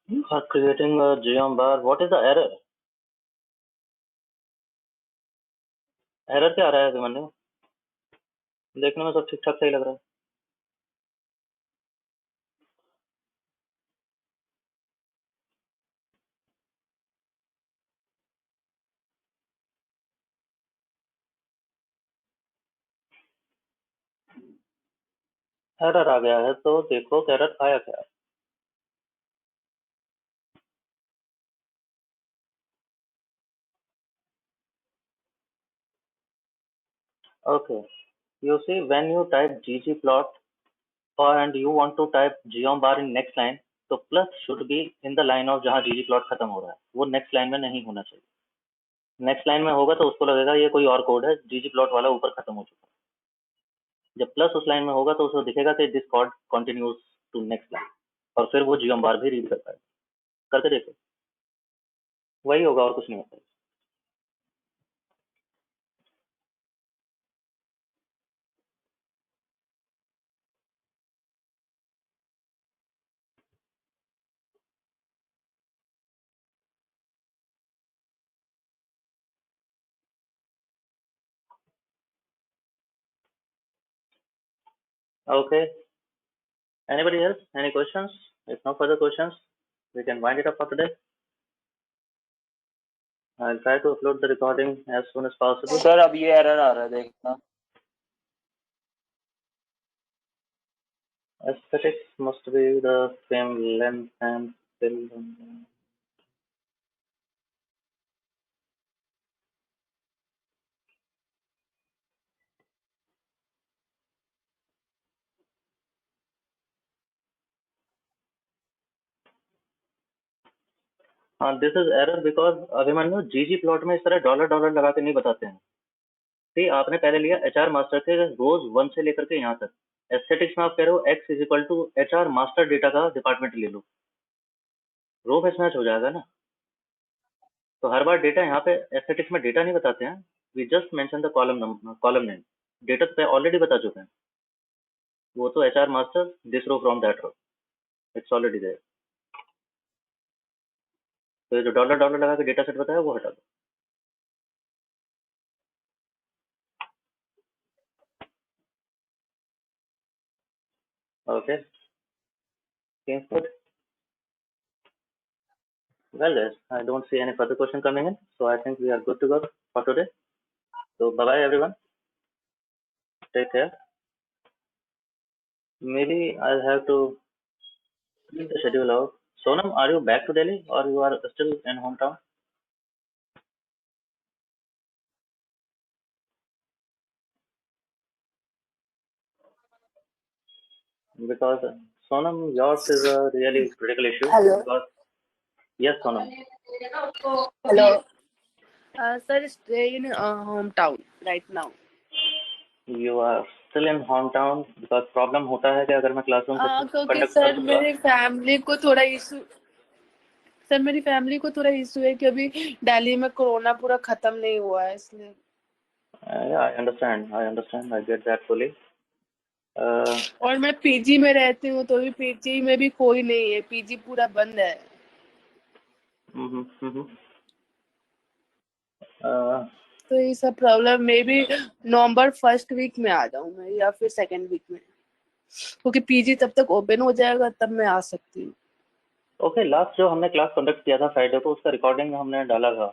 A: You are creating a geom bar. What is the error? Error क्या आ रहा है अभिमन्यु? देखने में सब ठीक ठाक सही लग रहा है. एरर आ गया है तो देखो एरर आया क्या. Okay, you see when you type ggplot and you want to type geom bar in next line, तो plus should be in the line of जहाँ ggplot खत्म हो रहा है, वो next line में नहीं होना चाहिए. नेक्स्ट लाइन में होगा तो उसको लगेगा ये कोई और कोड है, ggplot वाला ऊपर खत्म हो चुका है. जब प्लस उस लाइन में होगा तो उसको दिखेगा कि this code continues to next line, और फिर वो geom bar भी रीड कर पाएगा. करके देखो, वही होगा और कुछ नहीं होता. Okay, anybody else? Any questions? If no further questions, we can wind it up for today. I'll try to upload the recording as soon as possible.
F: Sir अब ये एरर आ रहा है देखना.
A: Aesthetics must be the same length and fill. हाँ, this is error because Abhimanyu ggplot में इस तरह dollar dollar लगा के नहीं बताते हैं. ठीक, आपने पहले लिया HR मास्टर के रोज 1 से लेकर के यहाँ तक. एस्थेटिक्स में आप कह रहे हो x is equal to HR master data का डिपार्टमेंट ले लो, रो मिसमैच हो जाएगा ना. तो हर बार डेटा यहाँ पे एस्थेटिक्स में डेटा नहीं बताते हैं, we just mention the column name. Data तो ऑलरेडी बता चुके हैं, वो तो HR मास्टर this row from that row, it's already there. तो ये जो डॉलर डॉलर लगा के डेटा सेट बताया वो हटा दो। Okay, seems good. Well, guys, I don't see any further question coming in, so I think we are good to go for today. So bye bye everyone. Take care. Maybe I'll have to clean the schedule out. Sonam, are you back to Delhi or you are still in hometown? Because Sonam, yours is a really critical issue.
G: Hello.
A: Because yes, Sonam,
G: Hello. Sir, stay in hometown right now.
A: you are still in hometown because problem होता है कि अगर मैं classroom से
G: क्योंकि
A: conduct
G: sir
A: करूँगा,
G: मेरी family को थोड़ा इशू सर मेरी फैमिली को थोड़ा इशू है कि अभी दिल्ली में कोरोना पूरा खत्म नहीं हुआ है इसलिए।
A: yeah, I understand, I get that fully.
G: और मैं पीजी में रहती हूँ तो भी पीजी में भी कोई नहीं है, पीजी पूरा बंद है। तो ये सब प्रॉब्लम मे भी नवंबर फर्स्ट वीक में आ जाऊँ मैं या फिर सेकंड वीक में, क्योंकि पीजी तब तक ओपन हो जाएगा तब मैं आ सकती हूँ।
A: ओके, लास्ट जो हमने क्लास कंडक्ट किया था फ्राइडे को, उसका रिकॉर्डिंग हमने डाला था,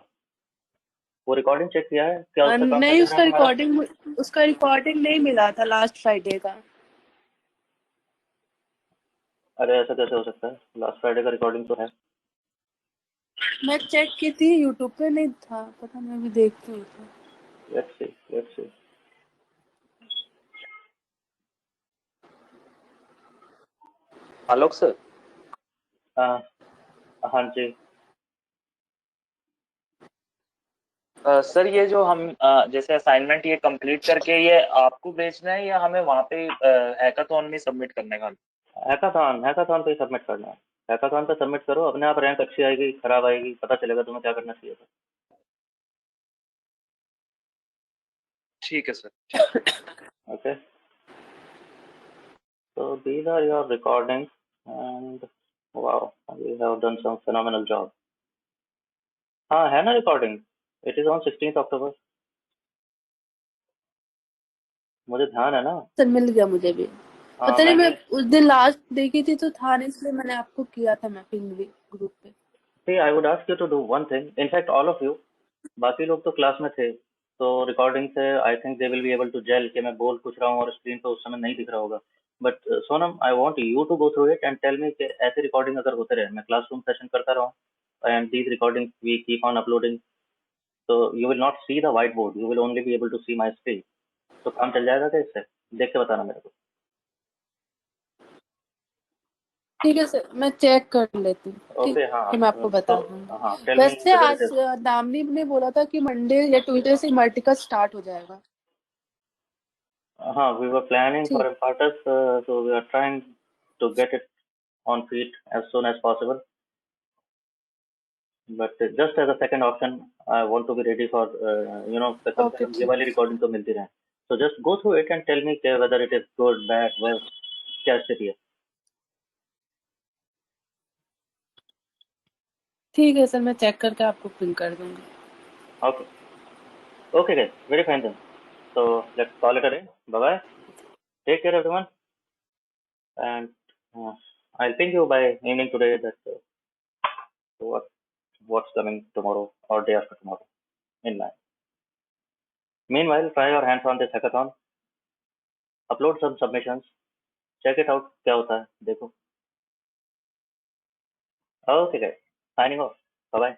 A: वो रिकॉर्डिंग चेक किया है क्या? उसका काम
G: नहीं,
A: चल रहा है?
G: उसका रिकॉर्डिंग नहीं मिला था लास्ट फ्राइडे का।
A: अरे ऐसा कैसे हो सकता है? लास्ट फ्राइडे का रिकॉर्डिंग तो है।
G: मैं चेक की थी, यूट्यूब पे नहीं था, पता नहीं, अभी देखती हूँ।
A: Let's see.
F: आलोक सर,
A: हाँ जी।
F: सर ये जो हम जैसे असाइनमेंट ये कंप्लीट करके ये आपको भेजना है या हमें वहाँ पे हैकाथॉन में सबमिट करने का?
A: हैकाथॉन पे सबमिट करना है। हैकाथॉन पे सबमिट करो, अपने आप रैंक अच्छी आएगी खराब आएगी पता चलेगा तुम्हें क्या करना चाहिए था।
F: ठीक है sir.
A: Okay, so these are your recordings and wow, you have done some phenomenal job. हाँ है ना रिकॉर्डिंग, इट इज ऑन 16 अक्टूबर, मुझे ध्यान है ना।
G: सर मिल गया मुझे भी, पता नहीं, मैं उस दिन लास्ट देखी थी तो था नहीं, इसलिए मैंने आपको किया था मैपिंग भी ग्रुप पे।
A: See, I would ask you to do one thing. In fact, all of you, बाकी लोग तो क्लास में थे, तो रिकॉर्डिंग से I think they will be able to gel कि मैं बोल कुछ रहा हूँ और स्क्रीन पे उस समय नहीं दिख रहा होगा। But Sonam, I want you to go through it and tell me कि ऐसे रिकॉर्डिंग अगर होते रहे, मैं क्लासरूम सेशन करता रहूँ and these recording we keep on uploading, तो you will not see the whiteboard, you will only be able to see my screen. तो काम चल जाएगा क्या इससे? देख के बताना मेरे को।
G: ठीक है सर, मैं चेक कर लेती हूँ।
A: ओके, हाँ,
G: फिर मैं आपको बता
A: तो
G: दूंगी।
A: हाँ, टेल मी
G: वैसे
A: वेदर
G: आज
A: इट इज।
G: दामनी ने बोला था कि मंडे या ट्यूसडे से मल्टीकल स्टार्ट हो जाएगा।
A: We were planning for
G: ठीक।
A: Impartus, so we are trying to get it on feet as soon as possible. But just as a second option, I want to be ready for कम से कम ये वाली recording तो मिलती रहे. So just go through it and tell me whether it is good, bad, worse, क्या स्थिति है.
G: ठीक है सर, मैं चेक करके आपको पिन कर दूंगी।
A: Okay, guys, very fine then. So let's call it a day. Bye bye. Take care, everyone, and I'll ping you by evening today that what's coming tomorrow or day after tomorrow in line. Meanwhile, try your hands on this hackathon. Upload some submissions. Check it out. क्या होता है देखो. Okay, guys. Signing off. Bye bye.